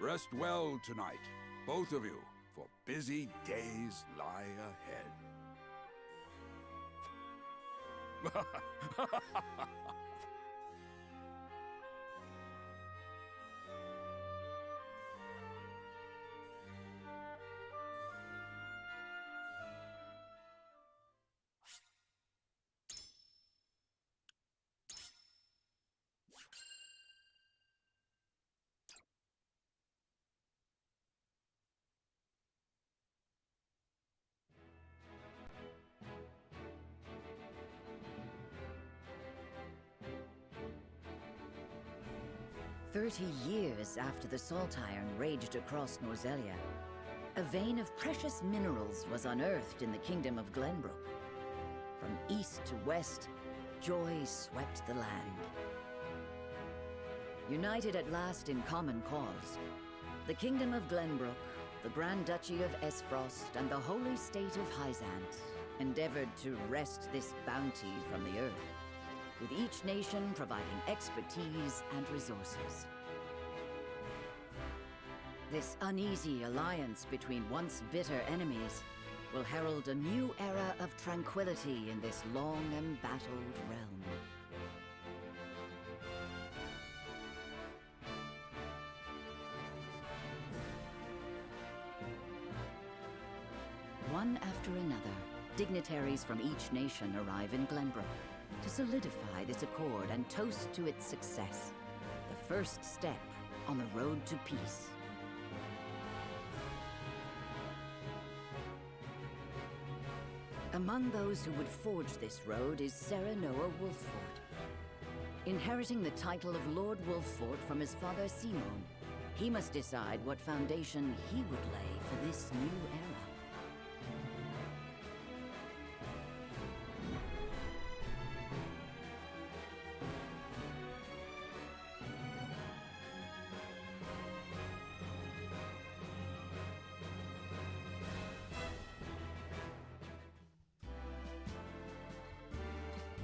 Rest well tonight, both of you, for busy days lie ahead. 30 years after the Salt Iron raged across Norzelia, a vein of precious minerals was unearthed in the kingdom of Glenbrook. From east to west, joy swept the land. United at last in common cause, the kingdom of Glenbrook, the Grand Duchy of Esfrost, and the holy state of Hyzant endeavored to wrest this bounty from the earth, with each nation providing expertise and resources. This uneasy alliance between once bitter enemies will herald a new era of tranquility in this long embattled realm. One after another, dignitaries from each nation arrive in Glenbrook to solidify this accord and toast to its success, the first step on the road to peace. Among those who would forge this road is Serenoa Wolffort. Inheriting the title of Lord Wolffort from his father Simon, he must decide what foundation he would lay for this new era.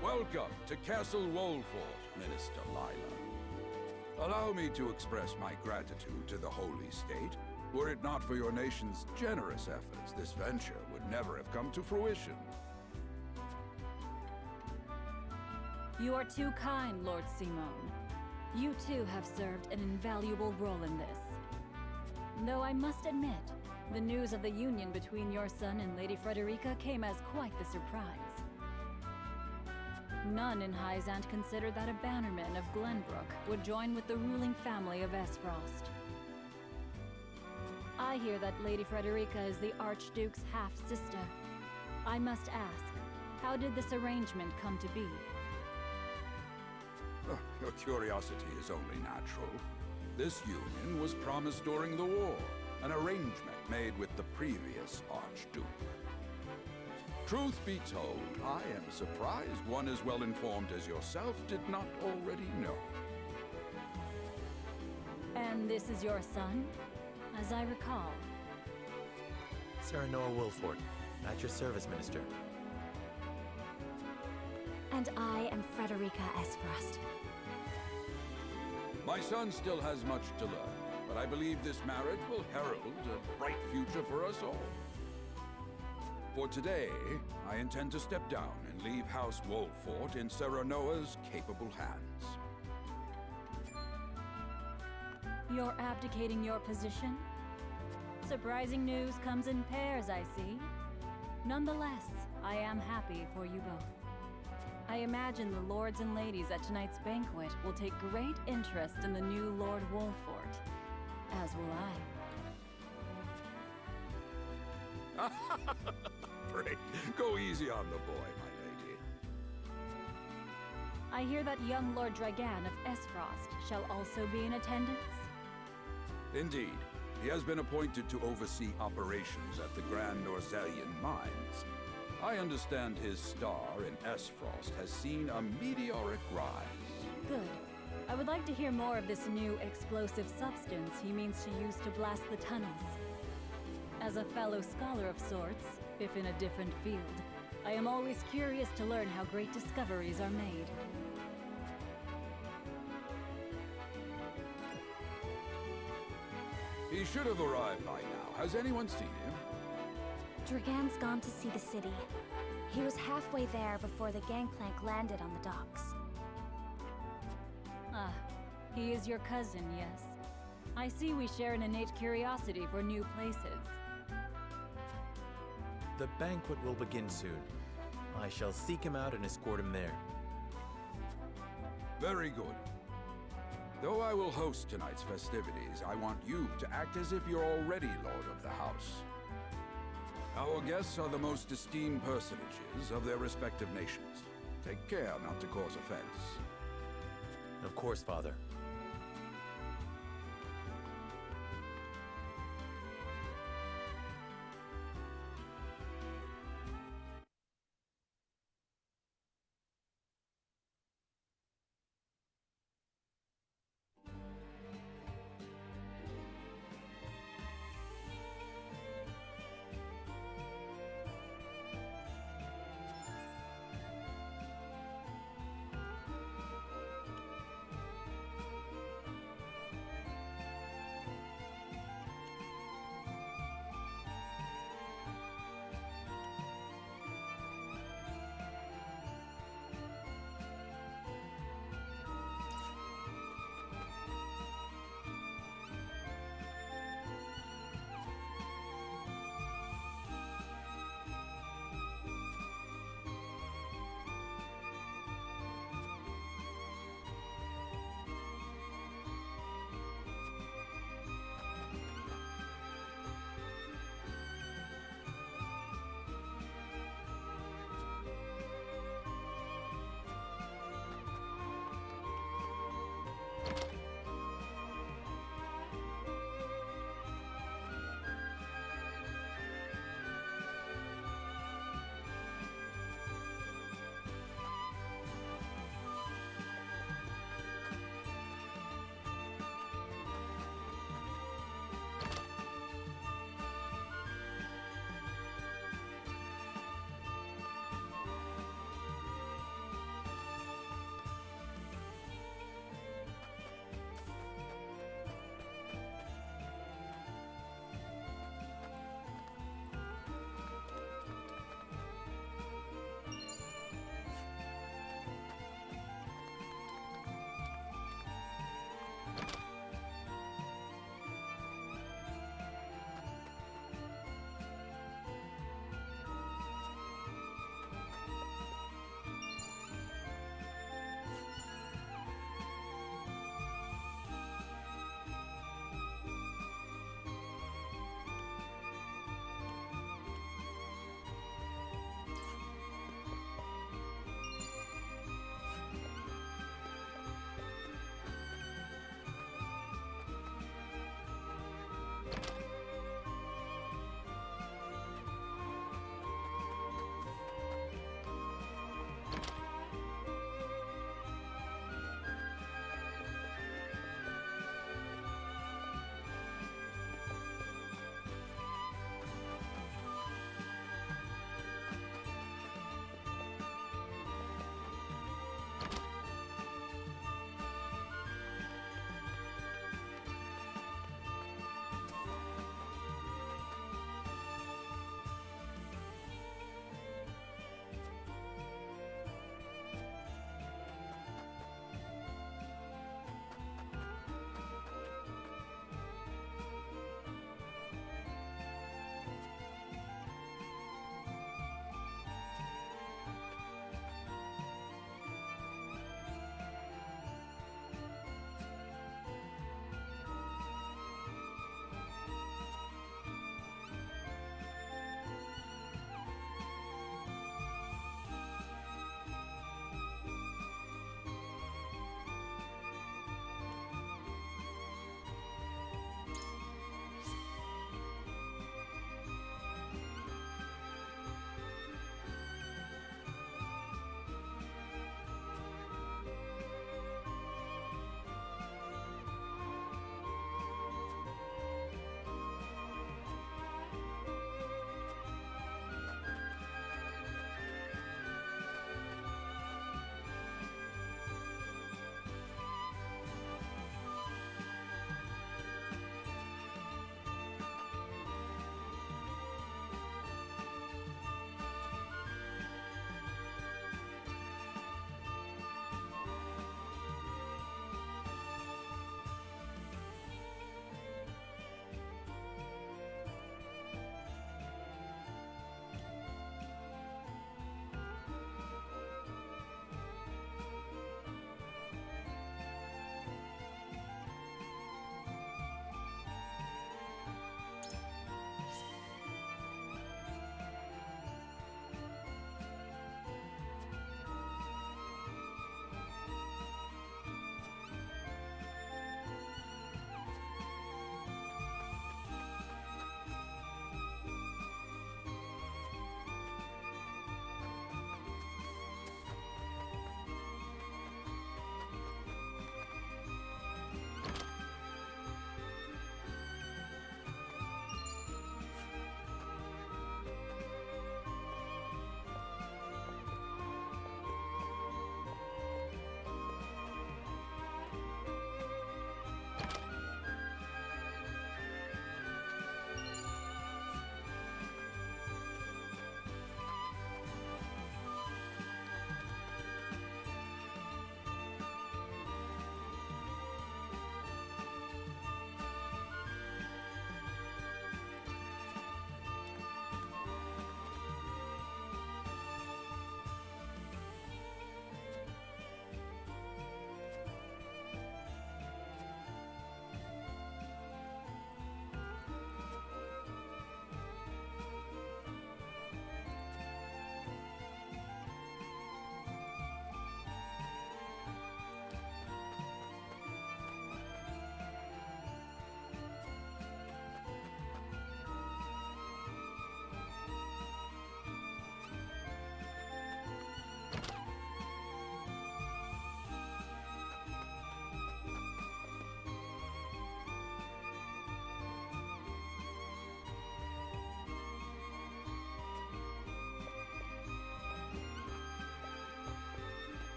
Welcome to Castle Wolffort, Minister Lila. Allow me to express my gratitude to the Holy State. Were it not for your nation's generous efforts, this venture would never have come to fruition. You are too kind, Lord Simon. You too have served an invaluable role in this. Though I must admit, the news of the union between your son and Lady Frederica came as quite the surprise. None in Hyzant considered that a bannerman of Glenbrook would join with the ruling family of Esfrost. I hear that Lady Frederica is the Archduke's half-sister. I must ask, how did this arrangement come to be? Your curiosity is only natural. This union was promised during the war, an arrangement made with the previous Archduke. Truth be told, I am surprised one as well informed as yourself did not already know. And this is your son, as I recall. Serenoa Wolffort, at your service, Minister. And I am Frederica Esfrost. My son still has much to learn, but I believe this marriage will herald a bright future for us all. For today, I intend to step down and leave House Wolffort in Serenoa's capable hands. You're abdicating your position? Surprising news comes in pairs, I see. Nonetheless, I am happy for you both. I imagine the lords and ladies at tonight's banquet will take great interest in the new Lord Wolffort, as will I. Pray, go easy on the boy, my lady. I hear that young Lord Dragan of Esfrost shall also be in attendance? Indeed. He has been appointed to oversee operations at the Grand Norzelian mines. I understand his star in Esfrost has seen a meteoric rise. Good. I would like to hear more of this new explosive substance he means to use to blast the tunnels. As a fellow scholar of sorts, if in a different field, I am always curious to learn how great discoveries are made. He should have arrived by now. Has anyone seen him? Dragan's gone to see the city. He was halfway there before the gangplank landed on the docks. Ah, he is your cousin, yes. I see we share an innate curiosity for new places. The banquet will begin soon. I shall seek him out and escort him there. Very good. Though I will host tonight's festivities, I want you to act as if you're already Lord of the House. Our guests are the most esteemed personages of their respective nations. Take care not to cause offense. Of course, Father.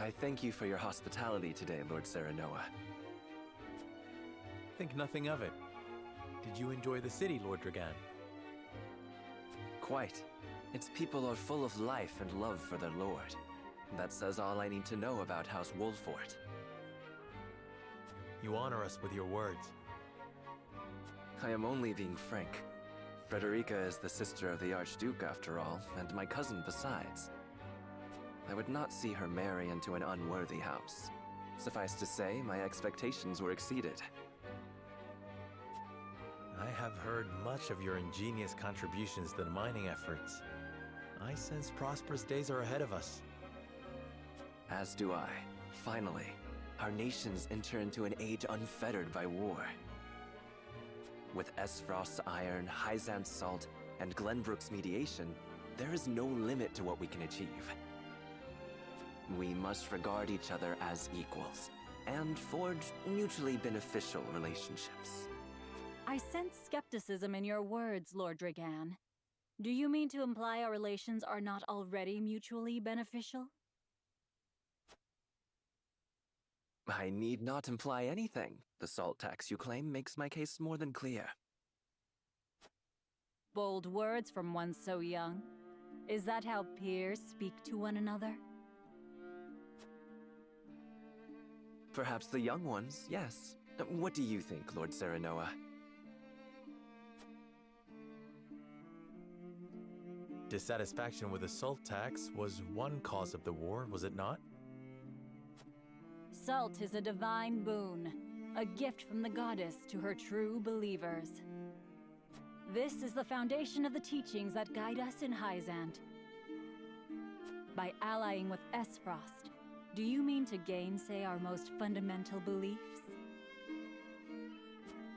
I thank you for your hospitality today, Lord Serenoa. Think nothing of it. Did you enjoy the city, Lord Dragan? Quite. Its people are full of life and love for their lord. That says all I need to know about House Wolfort. You honor us with your words. I am only being frank. Frederica is the sister of the Archduke, after all, and my cousin besides. I would not see her marry into an unworthy house. Suffice to say, my expectations were exceeded. I have heard much of your ingenious contributions to the mining efforts. I sense prosperous days are ahead of us. As do I. Finally, our nations enter into an age unfettered by war. With Esfrost's iron, Hyzant's salt, and Glenbrook's mediation, there is no limit to what we can achieve. We must regard each other as equals, and forge mutually beneficial relationships. I sense skepticism in your words, Lord Dragan. Do you mean to imply our relations are not already mutually beneficial? I need not imply anything. The salt tax you claim makes my case more than clear. Bold words from one so young. Is that how peers speak to one another? Perhaps the young ones, yes. What do you think, Lord Serenoa? Dissatisfaction with the salt tax was one cause of the war, was it not? Salt is a divine boon, a gift from the goddess to her true believers. This is the foundation of the teachings that guide us in Hyzant. By allying with Esfrost, do you mean to gainsay our most fundamental beliefs?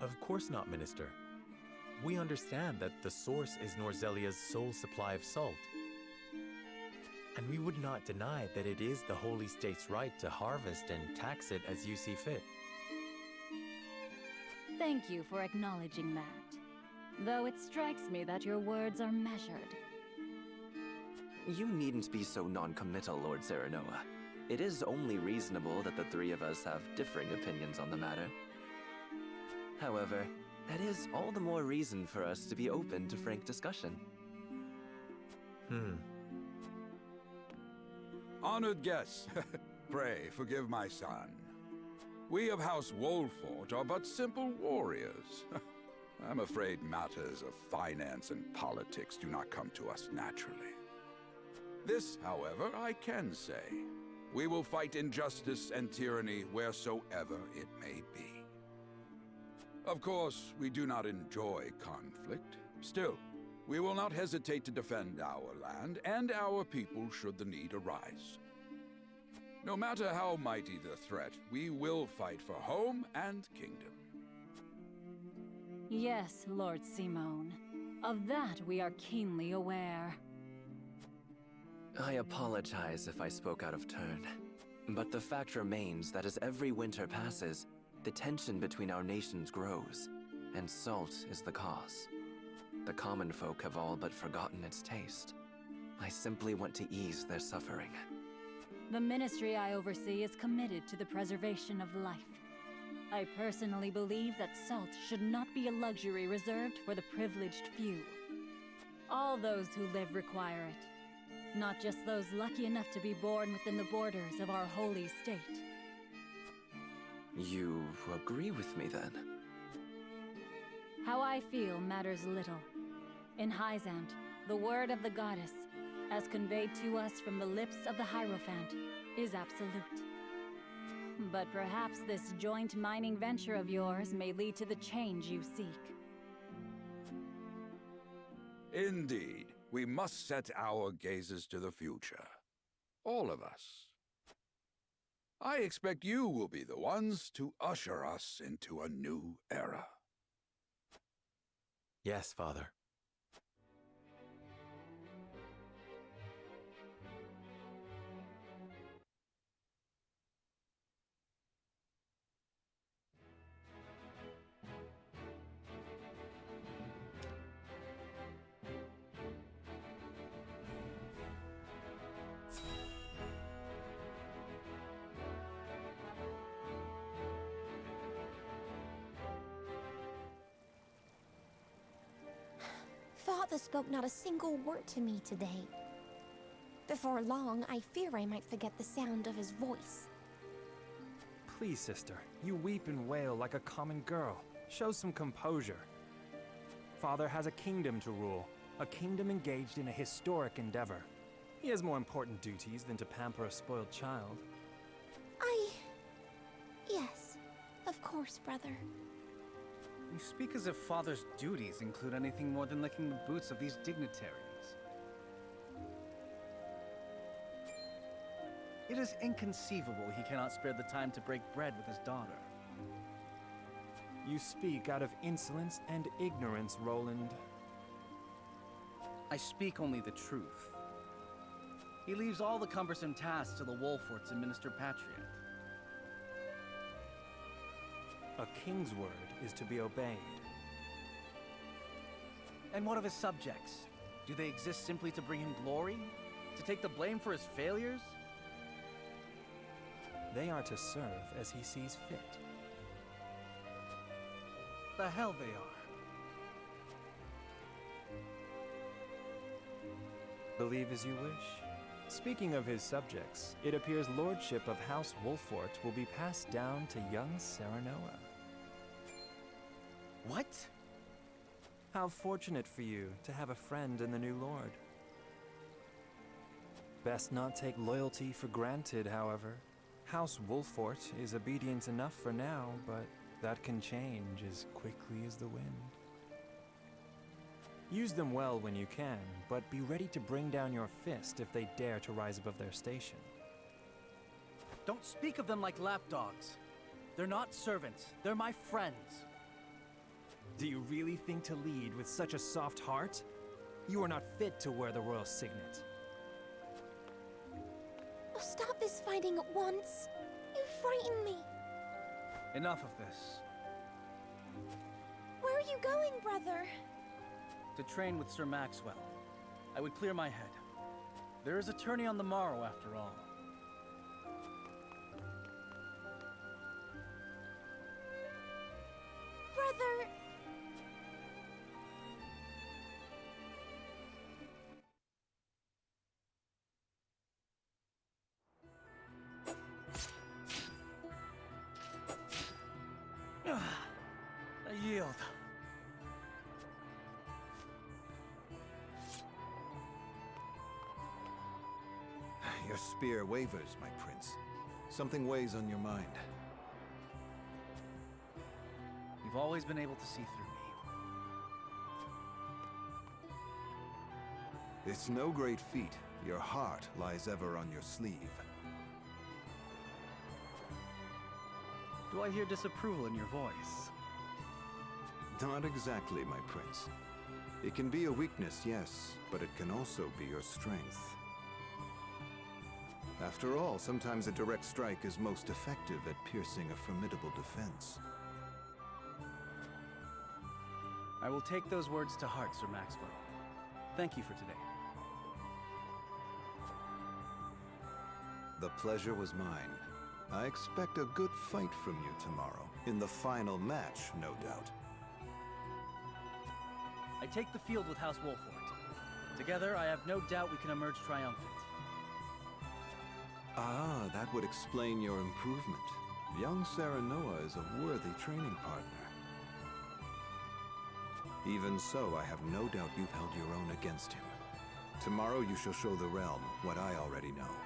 Of course not, Minister. We understand that the source is Norzelia's sole supply of salt. And we would not deny that it is the Holy State's right to harvest and tax it as you see fit. Thank you for acknowledging that. Though it strikes me that your words are measured. You needn't be so non-committal, Lord Serenoa. It is only reasonable that the three of us have differing opinions on the matter. However, that is all the more reason for us to be open to frank discussion. Honored guests, pray forgive my son. We of House Wolfort are but simple warriors. I'm afraid matters of finance and politics do not come to us naturally. This, however, I can say. We will fight injustice and tyranny wheresoever it may be. Of course, we do not enjoy conflict. Still, we will not hesitate to defend our land and our people should the need arise. No matter how mighty the threat, we will fight for home and kingdom. Yes, Lord Simone. Of that we are keenly aware. I apologize if I spoke out of turn. But the fact remains that as every winter passes, the tension between our nations grows, and salt is the cause. The common folk have all but forgotten its taste. I simply want to ease their suffering. The ministry I oversee is committed to the preservation of life. I personally believe that salt should not be a luxury reserved for the privileged few. All those who live require it, not just those lucky enough to be born within the borders of our holy state. You agree with me, then? How I feel matters little. In Hyzant, the word of the goddess, as conveyed to us from the lips of the Hierophant, is absolute. But perhaps this joint mining venture of yours may lead to the change you seek. Indeed, we must set our gazes to the future. All of us. I expect you will be the ones to usher us into a new era. Yes, Father. father spoke not a single word to me today. Before long, I fear I might forget the sound of his voice. Please, sister, you weep and wail like a common girl. Show some composure. Father has a kingdom to rule, a kingdom engaged in a historic endeavor. He has more important duties than to pamper a spoiled child. Yes, of course, brother. You speak as if Father's duties include anything more than licking the boots of these dignitaries. It is inconceivable he cannot spare the time to break bread with his daughter. You speak out of insolence and ignorance, Roland. I speak only the truth. He leaves all the cumbersome tasks to the Wolforts and Minister Patriot. A king's word is to be obeyed. And what of his subjects? Do they exist simply to bring him glory? To take the blame for his failures? They are to serve as he sees fit. The hell they are. Believe as you wish. Speaking of his subjects, it appears lordship of House Wolfort will be passed down to young Serenoa. What? How fortunate for you to have a friend in the new lord. Best not take loyalty for granted, however. House Wolfort is obedient enough for now, but that can change as quickly as the wind. Use them well when you can, but be ready to bring down your fist if they dare to rise above their station. Don't speak of them like lapdogs. They're not servants, they're my friends. Do you really think to lead with such a soft heart? You are not fit to wear the royal signet. Oh, stop this fighting at once. You frighten me. Enough of this. Where are you going, brother? To train with Sir Maxwell. I would clear my head. There is a tourney on the morrow, after all. Brother! I yield. Your spear wavers, my prince. Something weighs on your mind. You've always been able to see through me. It's no great feat. Your heart lies ever on your sleeve. Do I hear disapproval in your voice? Not exactly, my prince. It can be a weakness, yes, but it can also be your strength. After all, sometimes a direct strike is most effective at piercing a formidable defense. I will take those words to heart, Sir Maxwell. Thank you for today. The pleasure was mine. I expect a good fight from you tomorrow, in the final match, no doubt. I take the field with House Wolfort. Together, I have no doubt we can emerge triumphant. Ah, that would explain your improvement. Young Serenoa is a worthy training partner. Even so, I have no doubt you've held your own against him. Tomorrow you shall show the realm what I already know.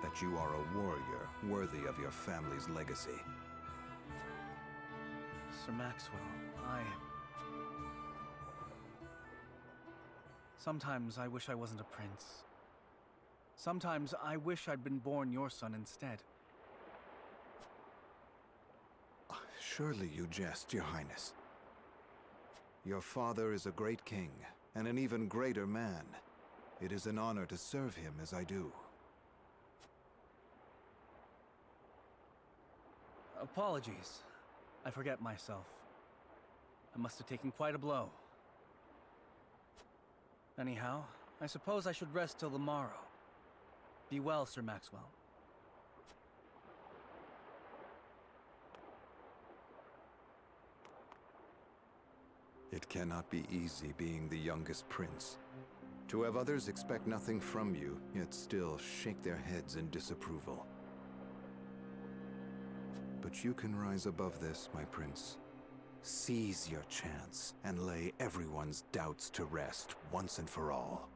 That you are a warrior worthy of your family's legacy. Sir Maxwell, Sometimes I wish I wasn't a prince. Sometimes I wish I'd been born your son instead. Surely you jest, Your Highness. Your father is a great king, and an even greater man. It is an honor to serve him as I do. Apologies. I forget myself. I must have taken quite a blow. Anyhow, I suppose I should rest till the morrow. Be well, Sir Maxwell. It cannot be easy being the youngest prince. To have others expect nothing from you, yet still shake their heads in disapproval. But you can rise above this, my prince. Seize your chance and lay everyone's doubts to rest once and for all.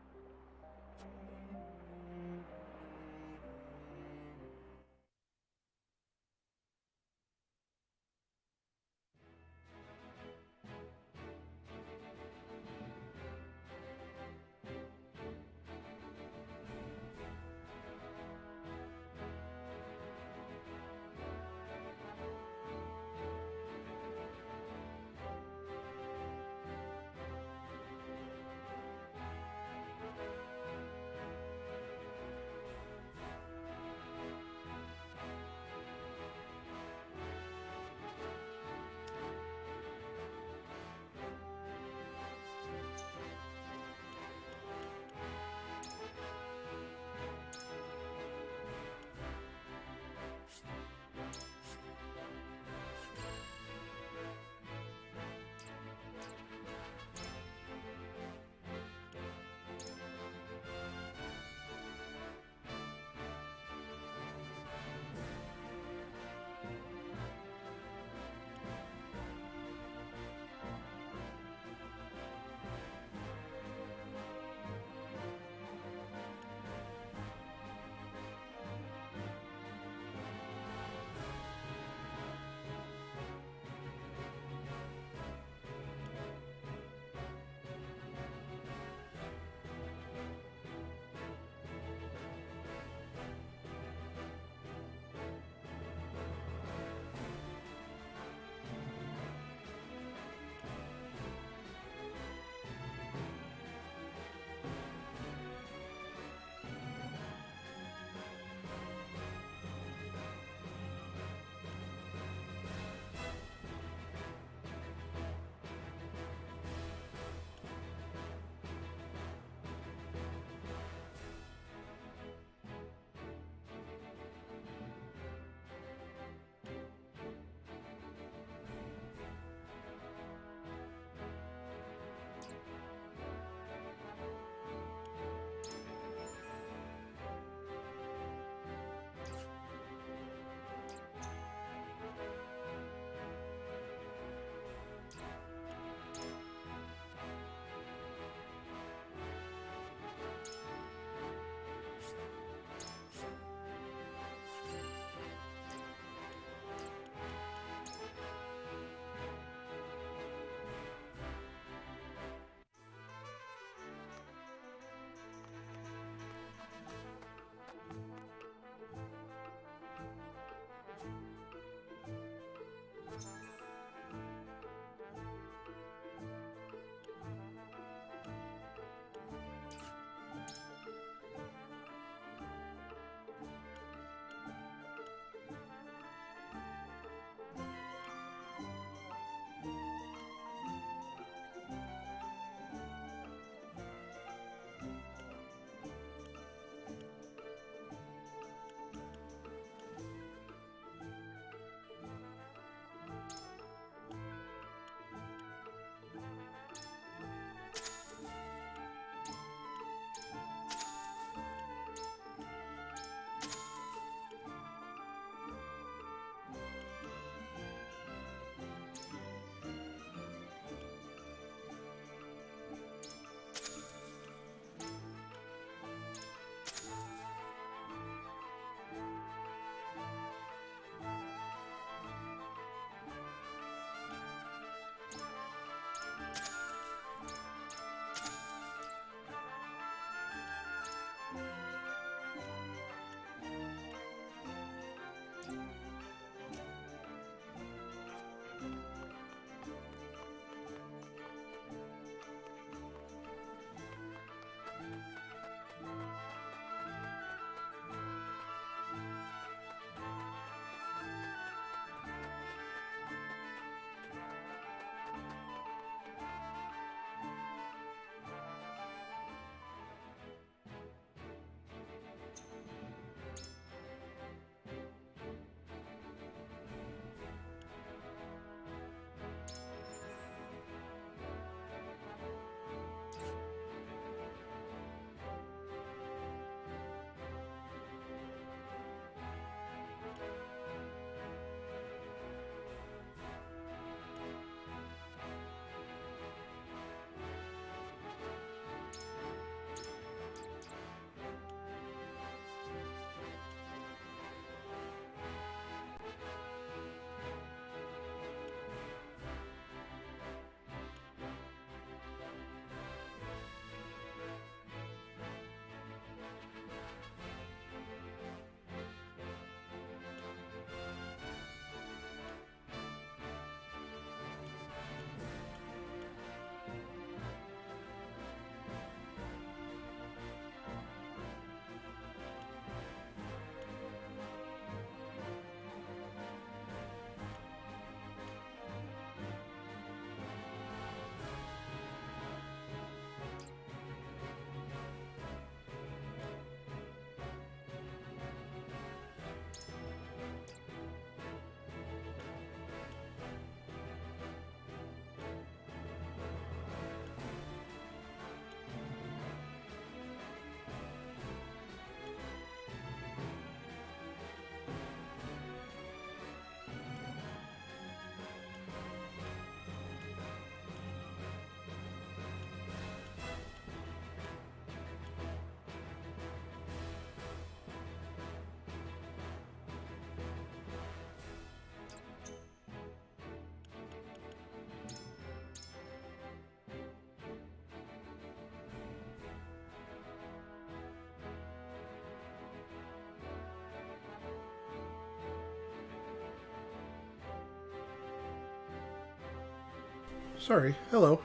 Sorry. Hello.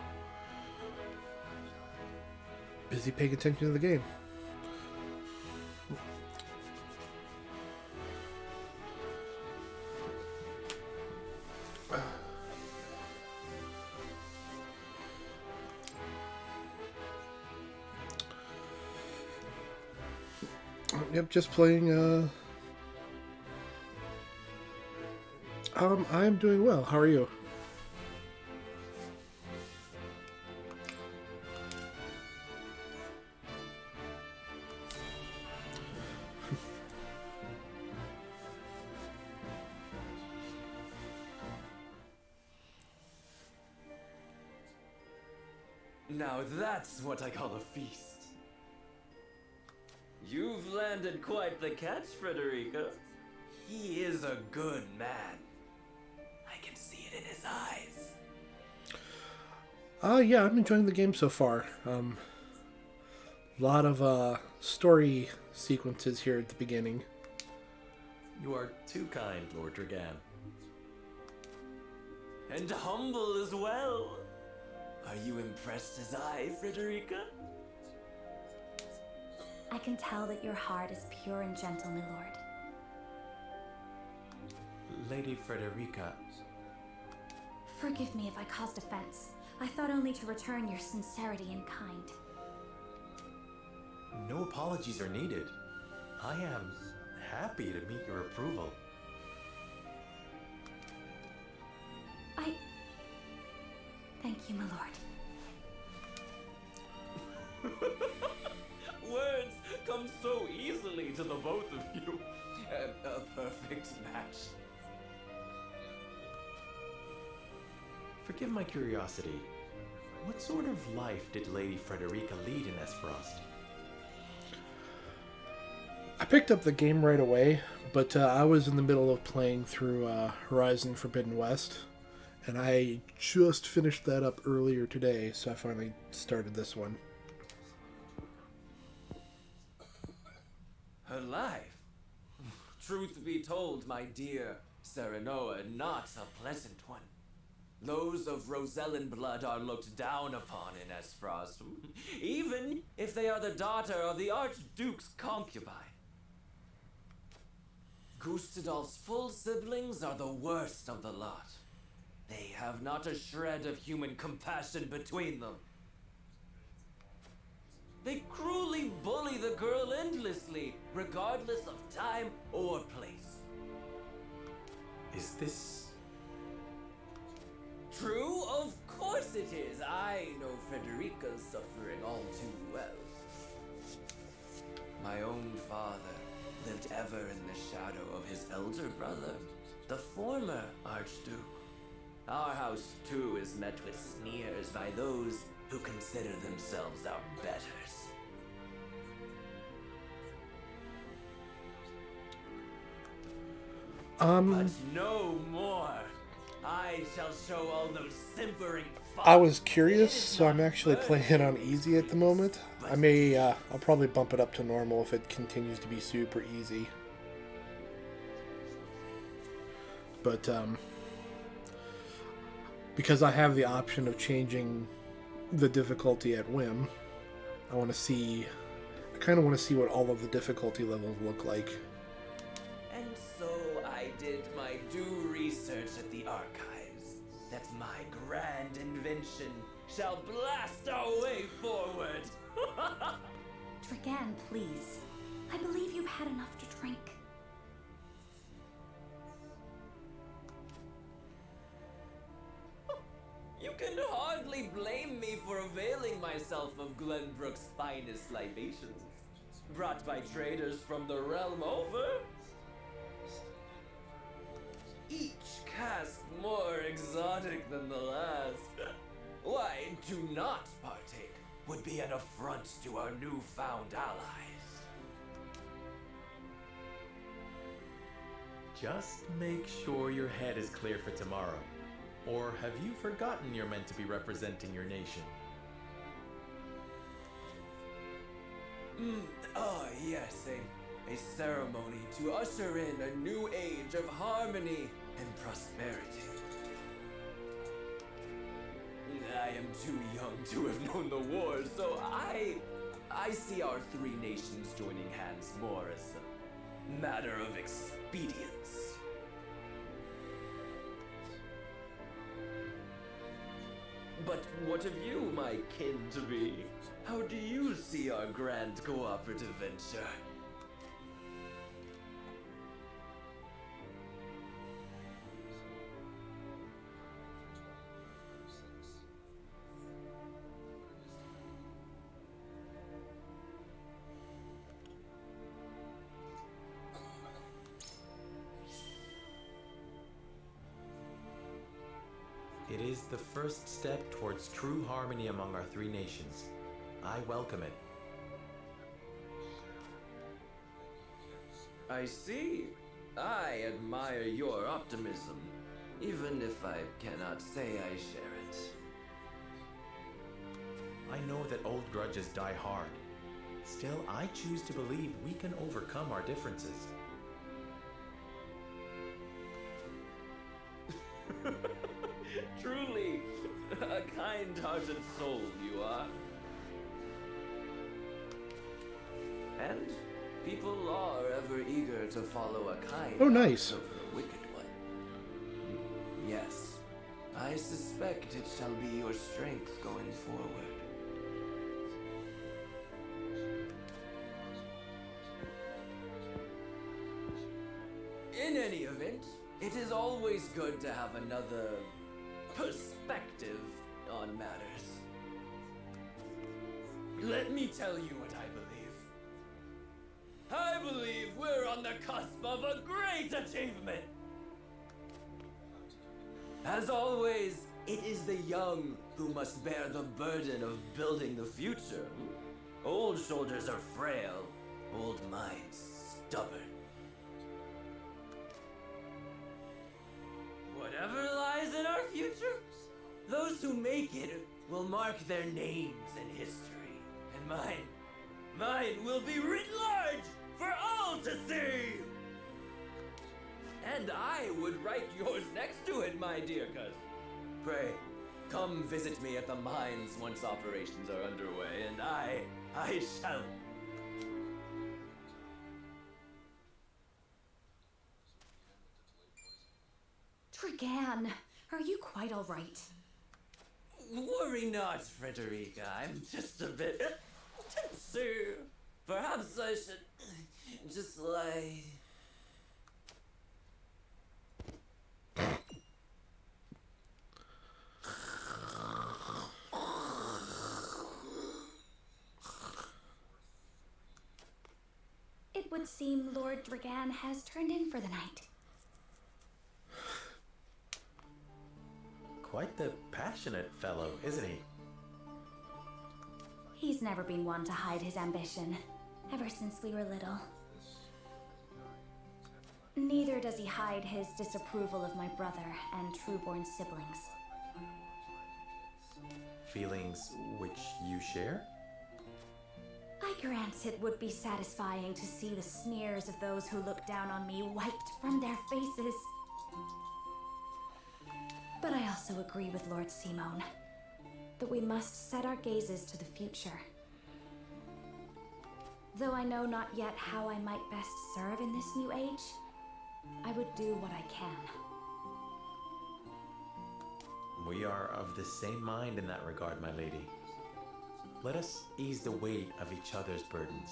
Busy paying attention to the game. Yep, just playing. I'm doing well. How are you? Now that's what I call a feast. You've landed quite the catch, Frederica. He is a good man. I can see it in his eyes. Yeah, I'm enjoying the game so far. A lot of story sequences here at the beginning. You are too kind, Lord Dragan. And humble as well. Are you impressed as I, Frederica? I can tell that your heart is pure and gentle, my lord. Lady Frederica. Forgive me if I caused offense. I thought only to return your sincerity and kind. No apologies are needed. I am happy to meet your approval. Thank you, my lord. Words come so easily to the both of you. A perfect match. Forgive my curiosity. What sort of life did Lady Frederica lead in Esfrost? I picked up the game right away, but I was in the middle of playing through Horizon Forbidden West, and I just finished that up earlier today, so I finally started this one. Her life? Truth be told, my dear Serenoa, not a pleasant one. Those of Rosellan blood are looked down upon in Esfrost, even if they are the daughter of the Archduke's concubine. Gustadolf's full siblings are the worst of the lot. They have not a shred of human compassion between them. They cruelly bully the girl endlessly, regardless of time or place. Is this... True? Of course it is. I know Frederica's suffering all too well. My own father lived ever in the shadow of his elder brother, the former Archduke. Our house, too, is met with sneers by those who consider themselves our betters. But no more. I shall show all those simpering I was curious, so I'm actually playing it on easy at the moment. I'll probably bump it up to normal if it continues to be super easy. But, because I have the option of changing the difficulty at whim, I kind of want to see what all of the difficulty levels look like. And so I did my due research at the archives, that my grand invention shall blast our way forward. Dragan, please. I believe you've had enough to drink. You can hardly blame me for availing myself of Glenbrook's finest libations, brought by traders from the realm over. Each cask more exotic than the last. Why, to not partake would be an affront to our newfound allies. Just make sure your head is clear for tomorrow. Or have you forgotten you're meant to be representing your nation? Yes, a ceremony to usher in a new age of harmony and prosperity. I am too young to have known the war, so I see our three nations joining hands more as a matter of expedience. But what of you, my kin-to-be? How do you see our grand cooperative venture? It is the first step towards true harmony among our three nations. I welcome it. I see. I admire your optimism, even if I cannot say I share it. I know that old grudges die hard. Still, I choose to believe we can overcome our differences. Truly, a kind-hearted soul you are. And people are ever eager to follow a kind Oh, nice. over a wicked one. Yes, I suspect it shall be your strength going forward. In any event, it is always good to have another perspective on matters. Let me tell you what I believe. I believe we're on the cusp of a great achievement. As always, it is the young who must bear the burden of building the future. Old shoulders are frail, old minds stubborn. Whatever lies in our future, those who make it will mark their names in history. And mine will be writ large for all to see! And I would write yours next to it, my dear cousin. Pray, come visit me at the mines once operations are underway, and I shall. Dragan, are you quite all right? Worry not, Frederica. I'm just a bit tipsy. Perhaps I should just lie. It would seem Lord Dragan has turned in for the night. Quite the passionate fellow, isn't he? He's never been one to hide his ambition, ever since we were little. Neither does he hide his disapproval of my brother and trueborn siblings. Feelings which you share? I grant it would be satisfying to see the sneers of those who look down on me wiped from their faces. But I also agree with Lord Simone that we must set our gazes to the future. Though I know not yet how I might best serve in this new age, I would do what I can. We are of the same mind in that regard, my lady. Let us ease the weight of each other's burdens.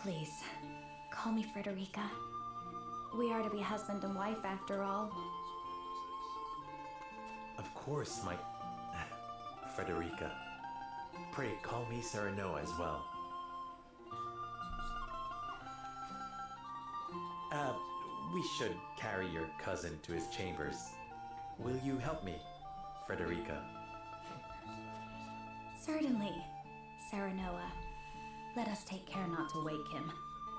Please, call me Frederica. We are to be husband and wife after all. Of course, my Frederica. Pray call me Serenoa as well. We should carry your cousin to his chambers. Will you help me, Frederica? Certainly, Serenoa. Let us take care not to wake him,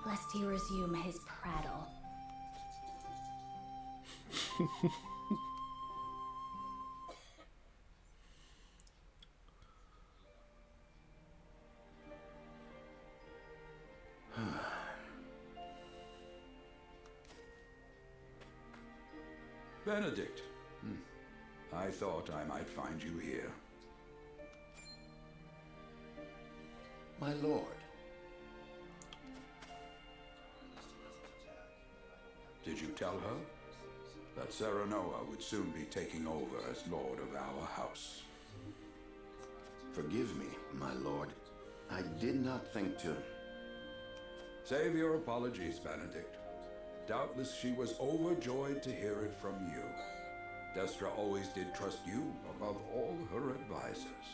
lest he resume his prattle. Benedict. I thought I might find you here. My lord. Did you tell her that Serenoa would soon be taking over as lord of our house? Forgive me, my lord. I did not think to... Save your apologies, Benedict. Doubtless she was overjoyed to hear it from you. Destra always did trust you above all her advisors.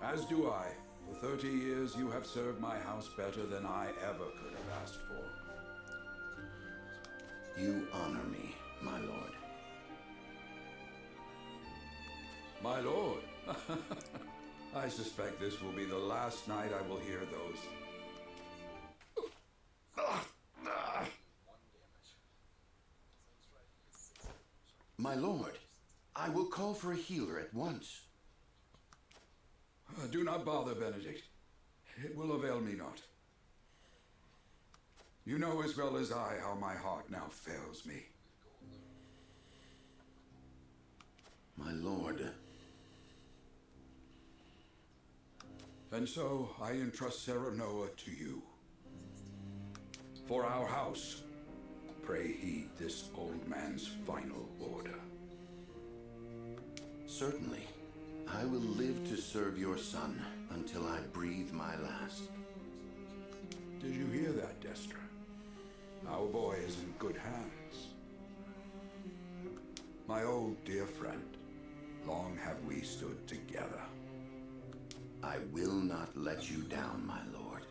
As do I. For 30 years you have served my house better than I ever could have asked for. You honor me, my lord. My lord? I suspect this will be the last night I will hear those. My lord, I will call for a healer at once. Do not bother, Benedict. It will avail me not. You know as well as I how my heart now fails me. My lord. And so I entrust Serenoa to you. For our house, pray heed this old man's final order. Certainly. I will live to serve your son until I breathe my last. Did you hear that, Destra? Our boy is in good hands. My old dear friend, long have we stood together. I will not let you down, my lord.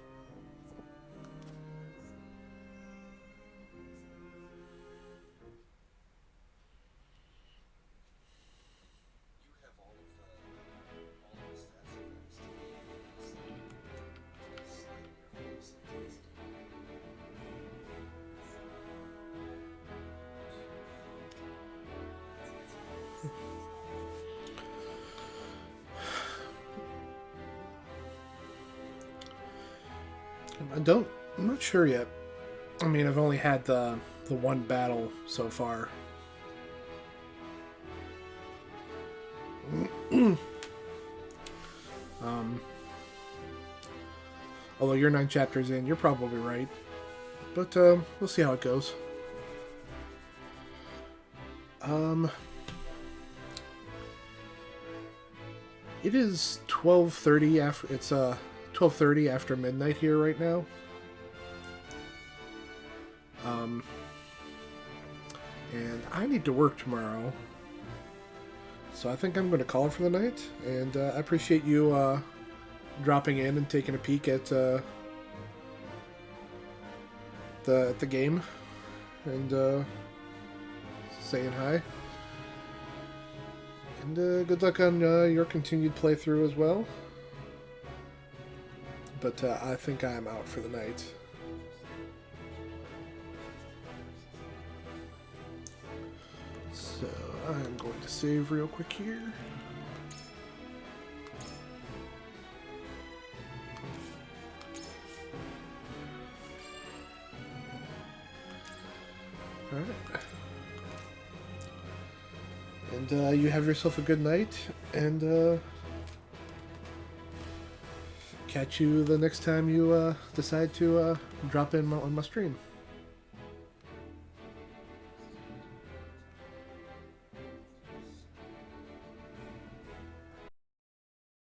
I'm not sure yet. I mean, I've only had the one battle so far. Although you're 9 chapters in, you're probably right. But we'll see how it goes. It is 12:30 after it's 12:30 after midnight here right now. And I need to work tomorrow. So I think I'm going to call it for the night. And I appreciate you dropping in and taking a peek at the game. And saying hi. And good luck on your continued playthrough as well. But I think I'm out for the night. So I'm going to save real quick here. Alright. And you have yourself a good night, and catch you the next time you decide to drop in on my stream.